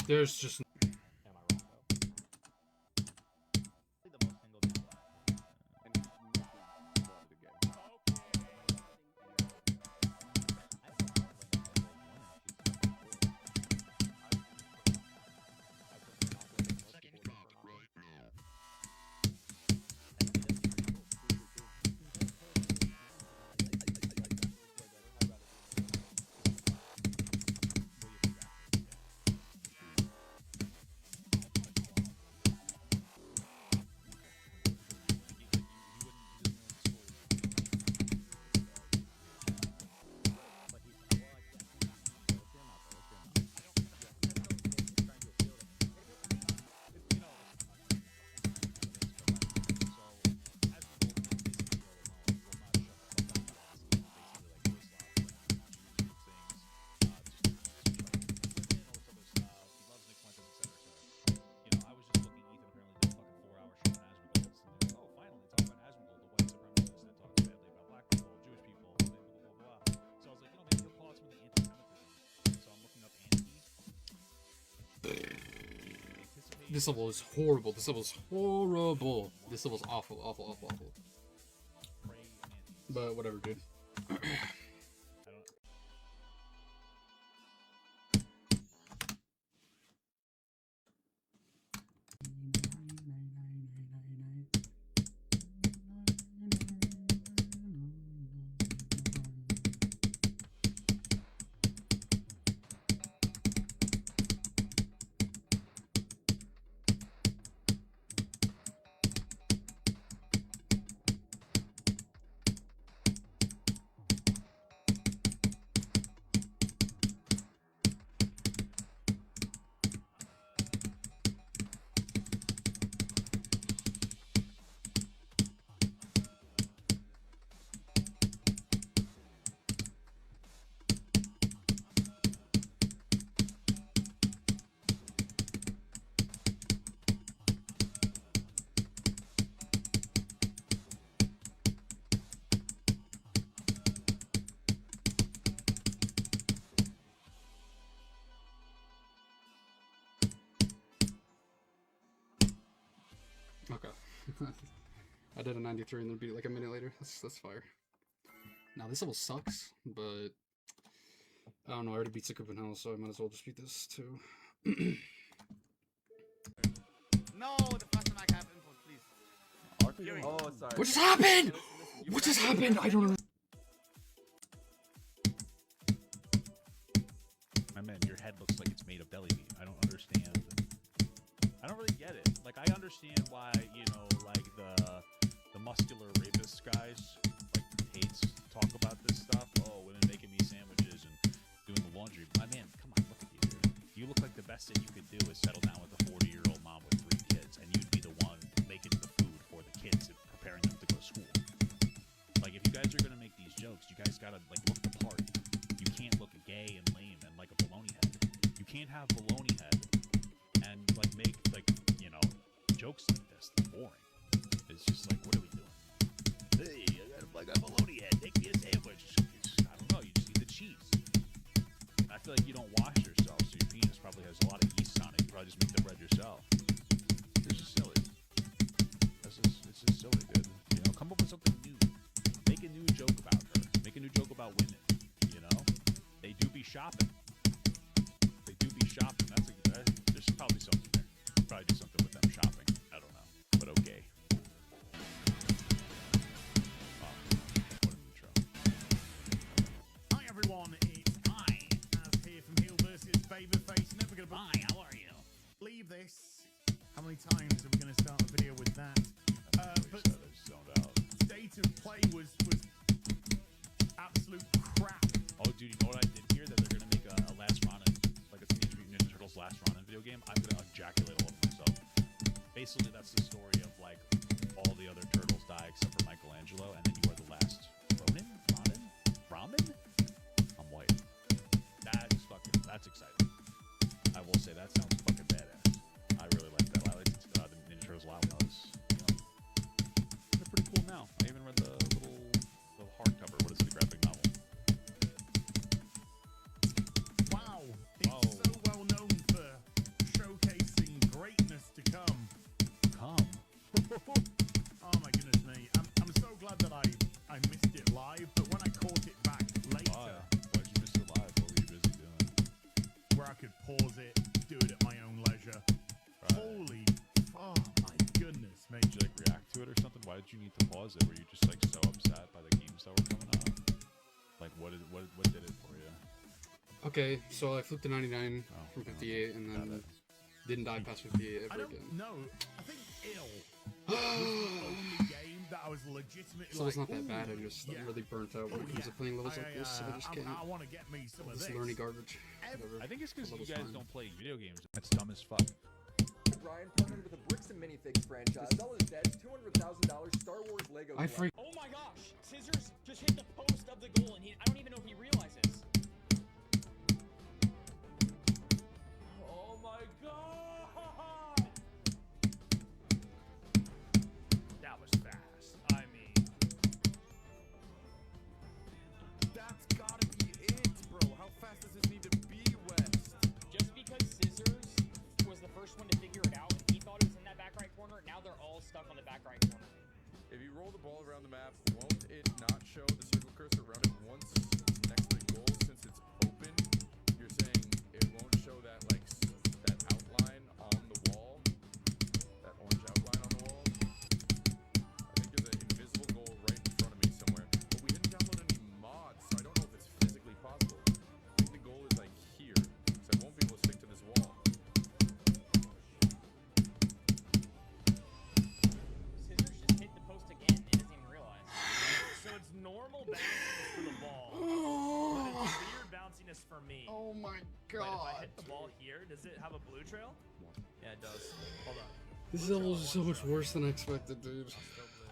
B: There's just this level is horrible. This level is horrible. This level is awful, awful, awful, awful. But whatever, dude. I did a 93 and then beat it like a minute later. That's fire. Now this level sucks, but I don't know. I already beat Sakupen Hell, so I might as well just beat this too.
L: No, the faster mic have input, please.
H: Oh, sorry.
B: What just happened? What just happened? I don't know.
A: My man, your head looks like it's made of belly meat. I don't understand. I don't really get it. Like, I understand why, you know, like the muscular rapist guys like hates to talk about this stuff. Oh, women making me sandwiches and doing the laundry. My man, come on, look at you, dude. You look like the best thing you could do is settle down with a 40-year-old mom with 3 kids, and you'd be the one making the food for the kids and preparing them to go to school. Like, if you guys are gonna make these jokes, you guys gotta like look the part. You can't look gay and lame and like a baloney head. You can't have baloney head and like make like, you know, jokes like this. They're boring. It's just like, what are we doing? Hey, I got a baloney head. Make me a sandwich. I don't know. You just eat the cheese. I feel like you don't wash yourself, so your penis probably has a lot of yeast on it. You probably just make the bread yourself. It's just silly. It's just silly, dude. You know, come up with something new. Make a new joke about her. Make a new joke about women. You know, they do be shopping. They do be shopping. There's probably something there. Probably do something with them shopping. I don't know, but okay. Wow, what an intro.
L: Hi everyone, it's I, as here from Heel vs. Babyface. Never gonna. Hi, how are you? Leave this. How many times are we gonna start a video with that? But state of play was absolute crap.
A: Oh, dude, you know what I did hear? That they're gonna make a Last Ronin, like a Teenage Mutant Ninja Turtles Last Ronin video game. I'm gonna ejaculate all over myself. Basically, that's the story of like all the other turtles die except for Michelangelo, and then you are the last Ramen? I'm white. That's exciting. I will say that sounds fucking badass. I really like that. I like the Ninja Turtles Wild Ones. They're pretty cool now. I even read the little hardcover. What is it? The graphic novel.
L: Wow, it's so well known for showcasing greatness to come. Oh my goodness me. I'm so glad that I missed it live, but when I caught it back later.
A: Why'd you miss it live? What were you busy doing?
L: Where I could pause it, do it at my own leisure. Right. Holy, oh my goodness me.
A: Did you like react to it or something? Why did you need to pause it? Were you just like so upset by the games that were coming out? Like what did it for you?
B: Okay, so I flipped to 99 from 58 and then didn't die past 58 ever again.
L: No, I think was the only game that I was legitimately
B: So it's not that bad, I'm just really burnt out when it comes to playing levels like this, so I just can't.
L: I want to get me some of
B: this
L: this.
B: learning garbage. Whatever.
A: I think it's because you guys don't play video games. That's dumb as fuck.
N: Ryan partnered with the Bricks and Minifigs franchise. To sell his dead $200,000 Star Wars Lego.
B: I freak.
K: Oh my gosh! Scissors just hit the post of the goal, and I don't even know if he realizes. Oh my god! That was fast. I mean,
L: that's gotta be it, bro. How fast does this need to be, West?
K: just because Scissors was the first one to figure it out, and he thought it was in that back right corner, now they're all stuck on the back right corner.
S: If you roll the ball around the map, won't it not show the circle cursor around it once next to the goal since it's open? You're saying it won't show that like that outline on the wall, that orange outline on the wall? I think there's an invisible goal right in front of me somewhere, but we didn't download any mods, so I don't know if it's physically possible. I think the goal is like here, so I won't be able to stick to this wall.
K: Scissors just hit the post again and doesn't even realize. So it's normal bounciness for the ball, but it's weird bounciness for me.
B: Oh my
K: Wait, if I
B: god.
K: hit the ball here, does it have a blue trail? Yeah, it does. Hold on.
B: This level is so much worse than I expected, dude.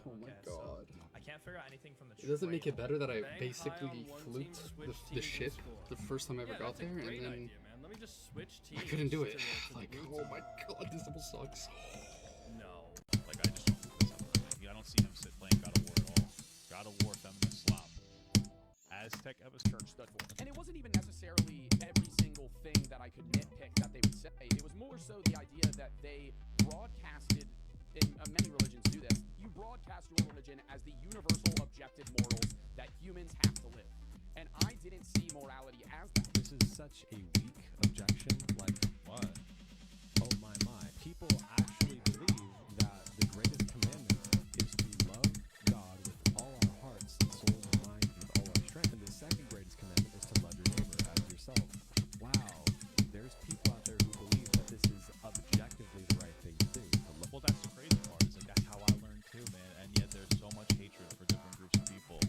B: Oh my god.
K: I can't figure out anything from the
B: It doesn't make it better that I basically fluked the ship the first time I ever got there, and then
K: Let me just switch
B: I couldn't do it. Like, oh my god, this level sucks.
A: No. Like, I just don't think that's happening. I don't see him playing God of War at all. God of War, feminist slop. Aztec Evis Church stud for.
I: And it wasn't even necessarily every single thing that I could nitpick that they would say. It was more so the idea that they broadcasted many religions do this, you broadcast your religion as the universal objective morals that humans have to live. And I didn't see morality as that.
F: This is such a weak objection. Like,
A: what?
F: Oh my. People actually believe that the greatest commandment is to love God with all our hearts, souls, and minds, with all our strength. And the second greatest commandment is to love your neighbor as yourself. Wow. There's people out there who believe that this is objectively the right thing to do.
A: Well, that's the crazy part. It's like that's how I learned too, man. And yet there's so much hatred for different groups of people.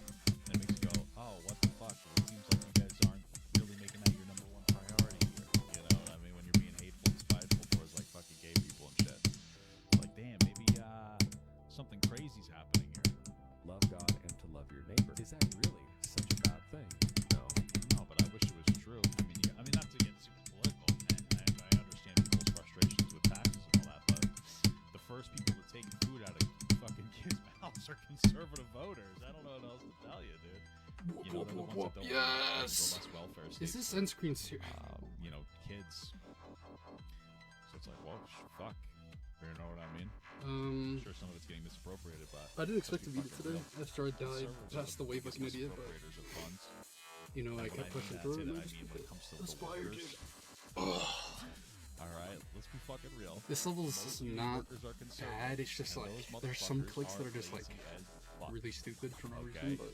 A: And it makes you go, oh, what the fuck? It seems like you guys aren't really making that your number one priority here. You know what I mean? When you're being hateful and spiteful towards like fucking gay people and shit. Like, damn, maybe something crazy's happening here.
F: Love God and to love your neighbor. Is that really such a bad thing?
A: No, but I wish it was true. I mean, not to get super political, and I understand people's frustrations with taxes and all that, but the first people to take food out of fucking kids' mouths are conservative voters. I don't know what else to tell you, dude. You know, they're the ones that don't want less welfare states.
B: Is this end screen serious?
A: You know, kids. So it's like, well, fuck. You know what I mean? I'm sure some of it's getting misappropriated, but
B: I didn't expect to beat it today. After I died, passed the wave like an idiot, but you know, I kept pushing through it.
A: I mean, when it comes to the workers. Alright, let's be fucking real.
B: This level is not bad, it's just like, there's some clicks that are just like, really stupid for no reason, but...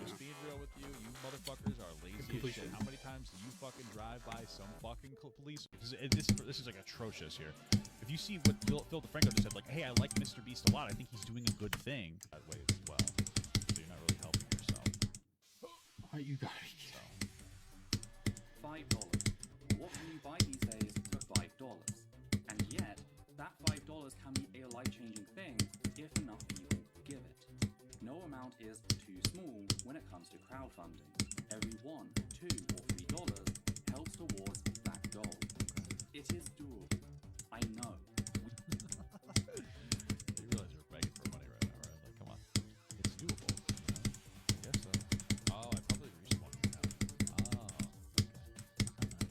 A: Just being real with you, you motherfuckers are lazy as shit. How many times do you fucking drive by some fucking police? This is like atrocious here. If you see what Phil DeFranco just said, like, hey, I like Mr. Beast a lot, I think he's doing a good thing. That way as well. So you're not really helping yourself.
B: Alright, you got it.
M: $5. What can you buy these days for $5? And yet, that $5 can be a life-changing thing if enough people give it. No amount is too small when it comes to crowdfunding. Every $1, $2, or $3 helps towards that goal. It is doable. I know.
A: You realize you're begging for money right now, right? Like, come on. It's doable. I guess so. Oh, I probably respawned you now. Oh.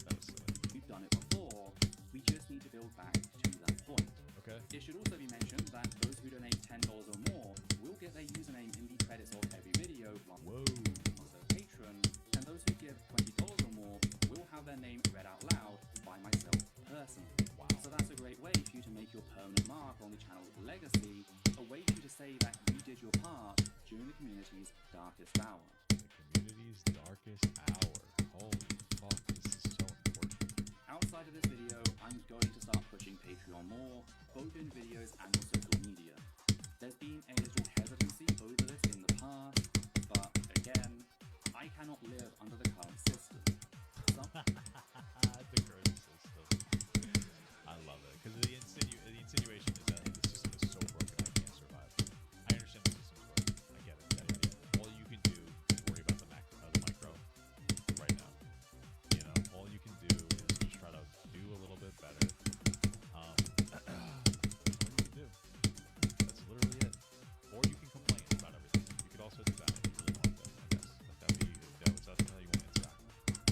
A: That was silly.
M: We've done it before. We just need to build back to that point.
A: Okay.
M: It should also be mentioned that those who donate $10 or more will get their username in the credits of every video once they're patron, and those who give $20 or more will have their name read out loud by myself personally.
A: Wow.
M: So that's a great way for you to make your permanent mark on the channel's legacy, a way for you to say that you did your part during the community's darkest hour.
A: The community's darkest hour. Holy fuck, this is so important.
M: Outside of this video, I'm going to start pushing Patreon more, both in videos and on social media. There's been a little hesitancy over this in the past, but again, I cannot live under the current system.
A: The current system. I love it, because the insinuation is that the system is so broken I can't survive. I understand the system's broken. I get it. Yeah. All you can do is worry about the micro right now. You know, all you can do is just try to do a little bit better. What do you do? That's literally it. Or you can complain about everything. You could also do that if you really wanted to, I guess. That's how you want to interact.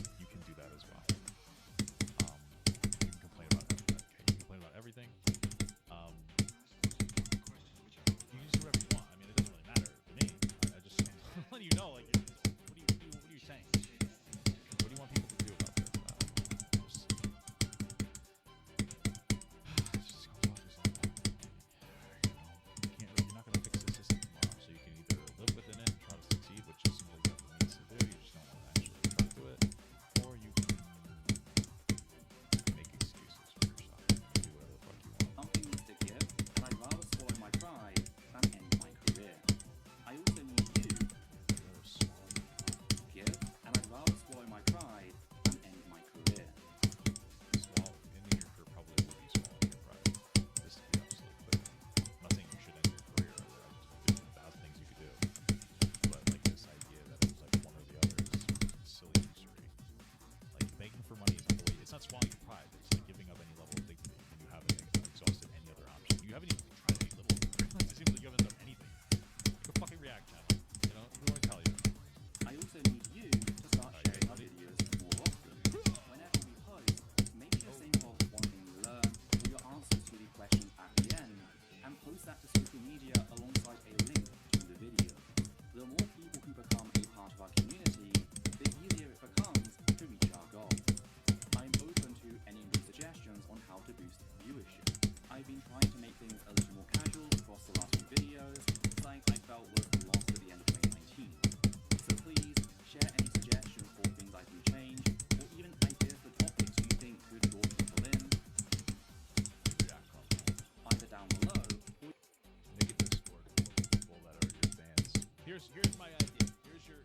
A: here's my idea. Here's your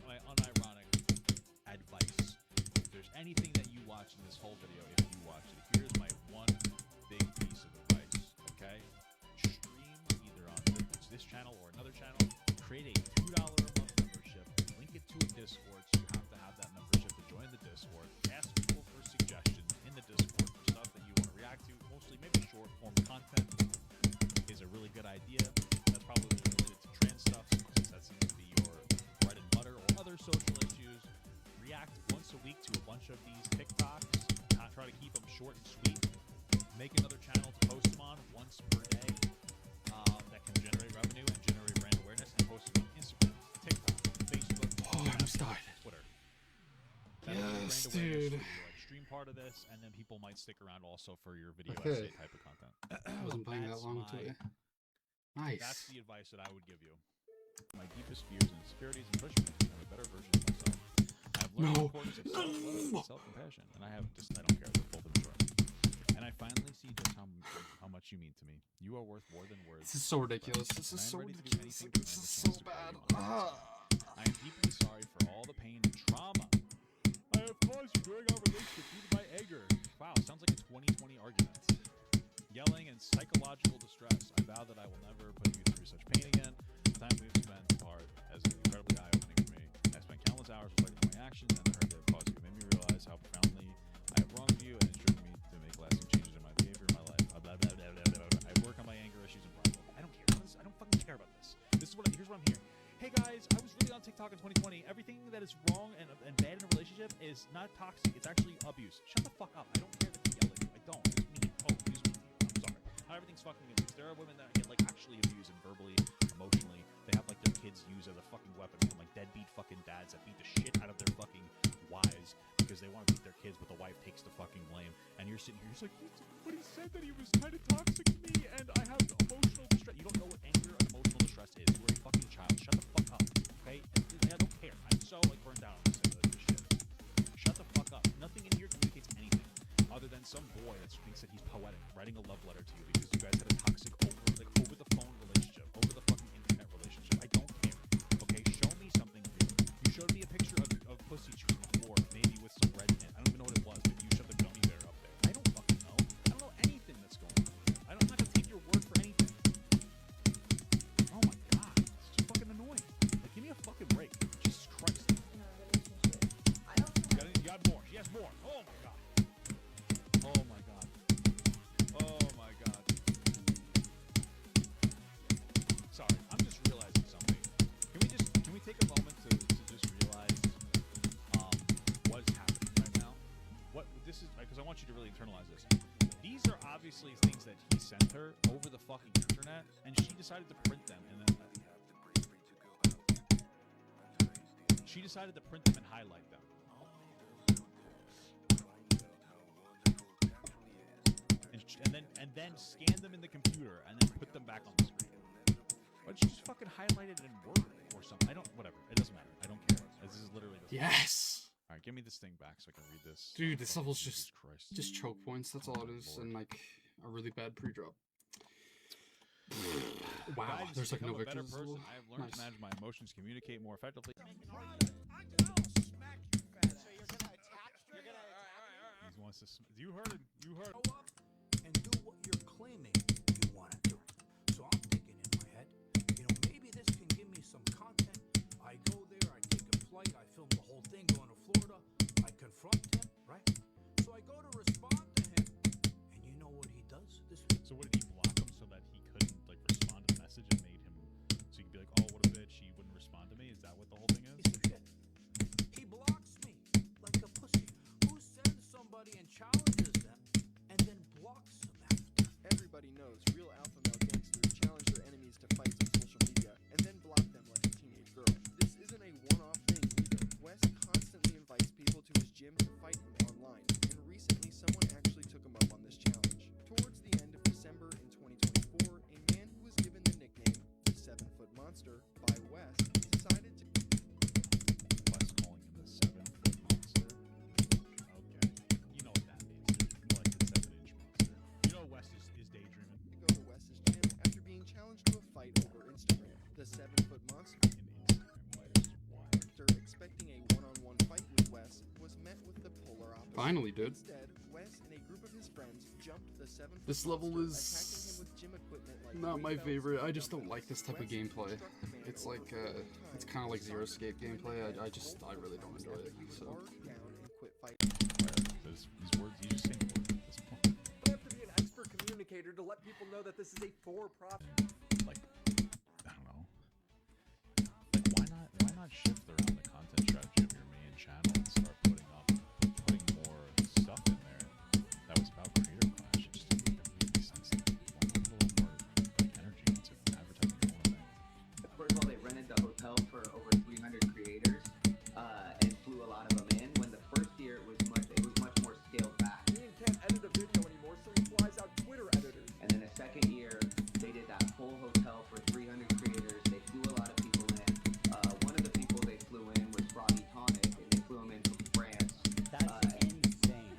A: my unironic advice. If there's anything that you watch in this whole video, if you watch it, here's my one big piece of advice. Okay, stream either on this channel or another channel. Create a $2 a month membership. Link it to a Discord, so you have to have that membership to join the Discord. Ask people for suggestions in the Discord for stuff that you want to react to. Mostly maybe short form content is a really good idea. That's probably related to trans stuff, since that seems to be your bread and butter, or other social issues. React once a week to a bunch of these TikToks. Try to keep them short and sweet. Make another channel to post them on once per day that can generate revenue and generate brand awareness, and post them on Instagram, TikTok, Facebook, Twitter.
B: Yes, dude.
A: Like stream part of this, and then people might stick around also for your video
B: Okay.
A: essay type of content.
B: I wasn't playing that long to it. Nice.
A: That's the advice that I would give you. My deepest fears and insecurities and push me to become a better version of myself. I've learned the importance of self-love and self-compassion, and I don't care. They're both enjoy. And I finally see just how much you mean to me. You are worth more than words.
B: This is so ridiculous. This is so ridiculous. This is so bad.
A: I am deeply sorry for all the pain and trauma I have caused you during our relationship due to my anger. Wow, sounds like a 2020 argument. Yelling and psychological distress. I vow that I will never put you through such pain again. The time we've spent apart has been incredibly eye-opening for me. I spent countless hours reflecting on my actions and the hurt they have caused you. It made me realize how profoundly I have wronged you, and it's driven me to make lasting changes in my behavior in my life. Blah, blah, blah, blah, blah, blah. I work on my anger issues and problems. I don't care. I don't fucking care about this. Here's what I'm hearing. Hey guys, I was really on TikTok in 2020. Everything that is wrong and bad in a relationship is not toxic. It's actually abuse. Shut the fuck up. I don't care that you yell at you. I don't. It's mean. Oh, it's mean. I'm sorry. Not everything's fucking abuse. There are women that get like actually abused and verbally, emotionally. They have like their kids used as a fucking weapon from like deadbeat fucking dads that beat the shit out of their fucking wives because they want to beat their kids, but the wife takes the fucking blame. And you're sitting here, he's like, but he said that he was kind of toxic to me, and I have emotional distress. You don't know what anger and emotional distress is. You're a fucking child. Shut the fuck up, okay? I don't care. I'm so like burned out on this shit. Shut the fuck up. Nothing in here communicates anything other than some boy that thinks that he's poetic, writing a love letter to you because you guys had a toxic over the phone relationship, over the fucking internet relationship. I don't care. Okay, show me something real. You showed me a picture of pussy chews on the floor, maybe with some red in it. I don't even know what it was, but you shoved a gummy bear up there. I don't fucking know. I don't know anything that's going on. I'm not gonna take your word for anything. Oh my god, it's just fucking annoying. Like, give me a fucking break. Jesus Christ. You got more. She has more. Oh my god. Oh my god. Oh my god. Sorry, I'm just realizing something. Can we take a moment to just realize what is happening right now? What this is, because I want you to really internalize this. These are obviously things that he sent her over the fucking internet, and she decided to print them, and then she decided to print them and highlight them. And then scan them in the computer and then put them back on the screen. Why don't you just fucking highlight it in Word or something? Whatever. It doesn't matter. I don't care. This is literally the
B: Yes.
A: All right, give me this thing back so I can read this.
B: Dude, this level's just
A: Christ.
B: just choke points. That's all it is, and like a really bad pre-drop. Wow,
A: Guidance
B: there's
A: to
B: like no
A: become a better
B: victories.
A: person. I have learned
B: Nice.
A: to manage my emotions, communicate more effectively. He wants to. You heard him. You heard him.
E: And do what you're claiming you want to do. So I'm thinking in my head, maybe this can give me some content. I go there, I take a flight, I film the whole thing going to Florida, I confront him, right? So I go to respond to him, and you know what he does?
A: So what did he block him so that he couldn't like respond to the message and made him so he could be like, oh, what a bitch, he wouldn't respond to me? Is that what the whole thing is?
E: He blocks me like a pussy. Who sends somebody and challenges them and then blocks them after?
N: Everybody knows real alpha male gangsters challenge their enemies to fights on social media and then block them like a teenage girl. This isn't a one-off thing either. Wes constantly invites people to his gym to fight him online, and recently someone actually took him up on this challenge. Towards the end of December in 2024, a man who was given the nickname the 7-Foot Monster by Wes decided to...
A: Wes calling him the 7-foot monster? Okay. You know what that means. More like the 7-inch monster. You know Wes is daydreaming.
N: Go to Wes's gym after being challenged to a fight over Instagram. The 7-Foot Monster
B: Finally, dude.
N: Instead, Wes and a group of his friends jumped the 7-foot
B: This level
N: monster,
B: is
N: attacking him with gym equipment like
B: not my
N: weight belts
B: favorite.
N: and
B: I just don't like
N: dumbbells.
B: this type of
N: Wes
B: gameplay.
N: struck the
B: It's
N: Mandragora
B: like,
N: over
B: it's
N: time,
B: kind of like Zero
N: saw
B: Escape
N: the
B: gameplay.
N: man
B: I really don't enjoy it.
N: after he was
B: So.
N: already down and quit fighting.
A: These words, he's just saying words at this point.
C: You have to be an expert communicator to let people know that this is a for-profit.
A: Like, I don't know. Like, why not shift around the content strategy of your main channel and start putting more stuff in there that was about Creator Clash? It just didn't make sense. Like, a little more like energy into advertising your own thing.
G: First of all, they rented the hotel for over 300 creators and flew a lot of them in. When the first year it was much more scaled back.
C: Ian can't edit a video anymore, so he flies out Twitter editors.
G: And then the second year, they did that full hotel for 300 creators. They flew a lot of people in. One of the people they flew in was Froggy Tonic, and they flew him in from France. That's insane.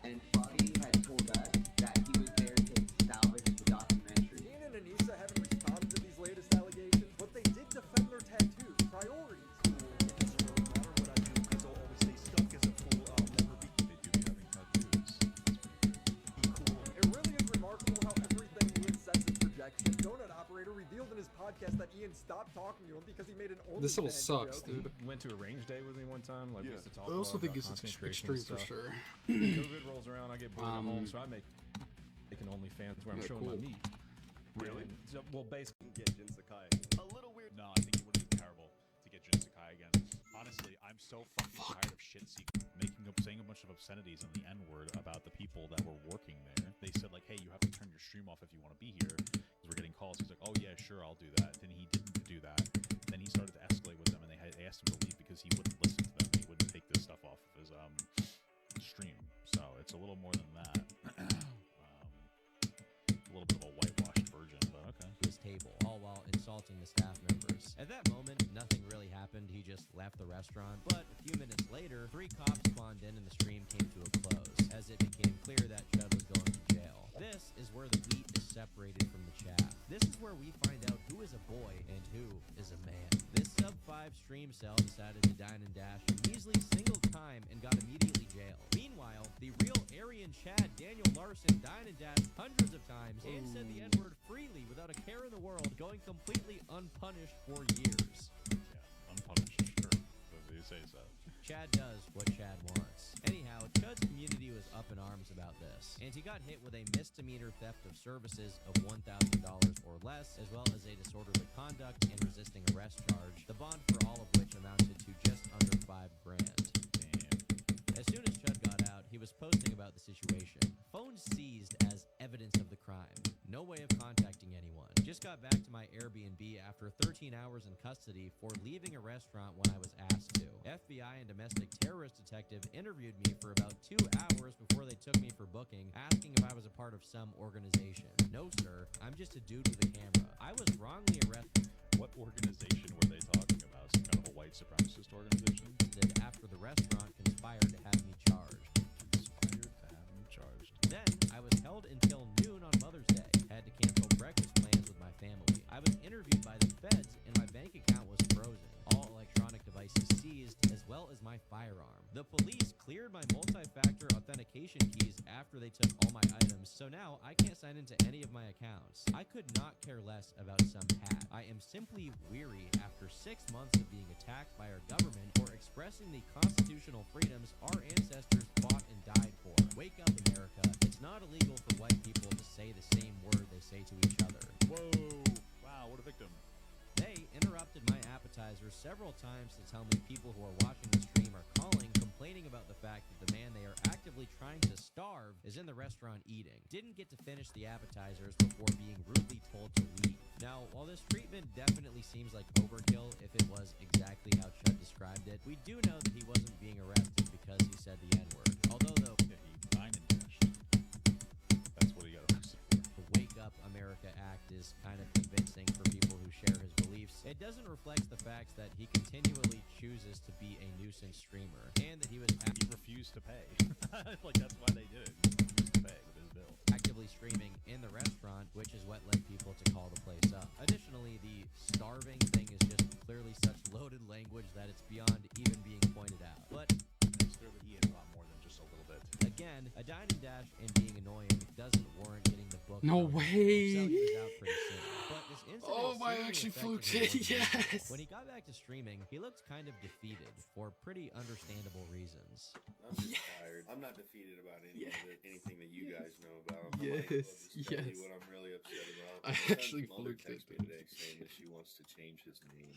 G: And Froggy had told us that he was there to salvage the documentary.
C: Ian and Anissa haven't responded to these latest allegations, but they did defend their tattoos. Priorities.
U: It doesn't really matter what I do, because I'll always stay stuck as a fool. I'll never be.
A: They do be having tattoos.
C: It really is remarkable how everything Ian says is projection. Donut Operator revealed in his podcast that Ian stopped talking to him because he made an OnlyFans
B: This level sucks,
C: joke.
B: dude.
X: He went to a range day with me one time. Like, we used to talk
B: I also
X: about
B: think it's
X: content
B: extreme
X: creation
B: for
X: stuff.
B: sure.
X: COVID rolls around, I get bored at home, so I make an OnlyFans where I'm
B: Yeah,
X: showing
B: cool.
X: my meat.
A: Really?
X: And so, well, basically,
A: Get Jin Sakai. A little weird. No, I think it would be terrible to get Jin Sakai again. Honestly, I'm so fucking tired of shit saying a bunch of obscenities on the N-word about the people that were working there. They said like, hey, you have to turn your stream off if you want to be here, because we're getting calls. He's like, oh yeah, sure, I'll do that. Then he didn't do that. Then he started to escalate with them, and they asked him to leave because he wouldn't listen to them. He wouldn't take this stuff off of his stream. So it's a little more than that. A little bit of a whitewashed version, but okay.
Y: His table, all while insulting the staff members. At that moment, nothing really happened. He just left the restaurant. But a few minutes later, 3 cops spawned in and the stream came to a close, as it became clear that Chud was going to jail. This is where the wheat is separated from the chaff. This is where we find out who is a boy and who is a man. This sub-5 stream cell decided to dine and dash a measly single time and got immediately jailed. Meanwhile, the real Aryan Chad Daniel Larson dined and dashed hundreds of times and said the N-word freely without a care in the world, going completely unpunished for years.
A: Yeah, unpunished, sure. If you say so.
Y: Chad does what Chad wants. Anyhow, Chud's community was up in arms about this, and he got hit with a misdemeanor theft of services of $1,000 or less, as well as a disorderly conduct and resisting arrest charge, the bond for all of which amounted to just under $5,000. As soon as Chud got out, he was posting about the situation. Phones seized as evidence of the crime. No way of contacting anyone. Just got back to my Airbnb after 13 hours in custody for leaving a restaurant when I was asked to. FBI and domestic terrorist detective interviewed me for about 2 hours before they took me for booking, asking if I was a part of some organization. No, sir. I'm just a dude with a camera. I was wrongly arrested.
A: What organization were they talking about? Some kind of a white supremacist organization?
Y: After the restaurant conspired to have me charged. Then, I was held until noon on Mother's Day. Had to cancel breakfast plans with my family. I was interviewed by the feds, and my bank account was frozen. All electronic devices seized, as well as my firearm. The police cleared my multi-factor authentication keys after they took all my items, so now I can't sign into any of my accounts. I could not care less about some hat. I am simply weary after 6 months of being attacked by our government for expressing the constitutional freedoms our ancestors fought and died for. Wake up, America. It's not illegal for white people to say the same word they say to each other.
A: Whoa! Wow, what a victim.
Y: They interrupted my appetizer several times to tell me people who are watching the stream are calling, complaining about the fact that the man they are actively trying to starve is in the restaurant eating. Didn't get to finish the appetizers before being rudely told to leave. Now, while this treatment definitely seems like overkill if it was exactly how Chud described it, we do know that he wasn't being arrested because he said the N-word. Although, though,
A: Yeah, he dined and dashed. That's what he got arrested for.
Y: the Wake Up America Act is kind of convincing for people who share his beliefs. It doesn't reflect the fact that he continually chooses to be a nuisance streamer, and that he was
A: He refused to pay. Like, that's why they did it. He refused to pay with his bill.
Y: actively streaming in the restaurant, which is what led people to call the place up. Additionally, the starving thing is just clearly such loaded language that it's beyond even being pointed out. But
A: clear that he ate a lot more than just a little bit.
Y: Again, a dine and dash and being annoying doesn't warrant getting the book.
B: No
Y: from him.
B: way.
Y: So he was out pretty soon. But this incident
B: Oh, I
Y: seemingly
B: actually
Y: affected
B: fluked
Y: him
B: it,
Y: more than usual.
B: yes.
Y: When he got back to streaming, he looked kind of defeated for pretty understandable reasons.
D: I'm just tired. I'm not defeated about any of it, anything that you guys know about.
B: Yes,
D: I'll tell you
B: yes.
D: what I'm really upset about.
B: I
D: My
B: actually
D: son's mother
B: fluked it.
D: texted me today saying that she wants to change his name.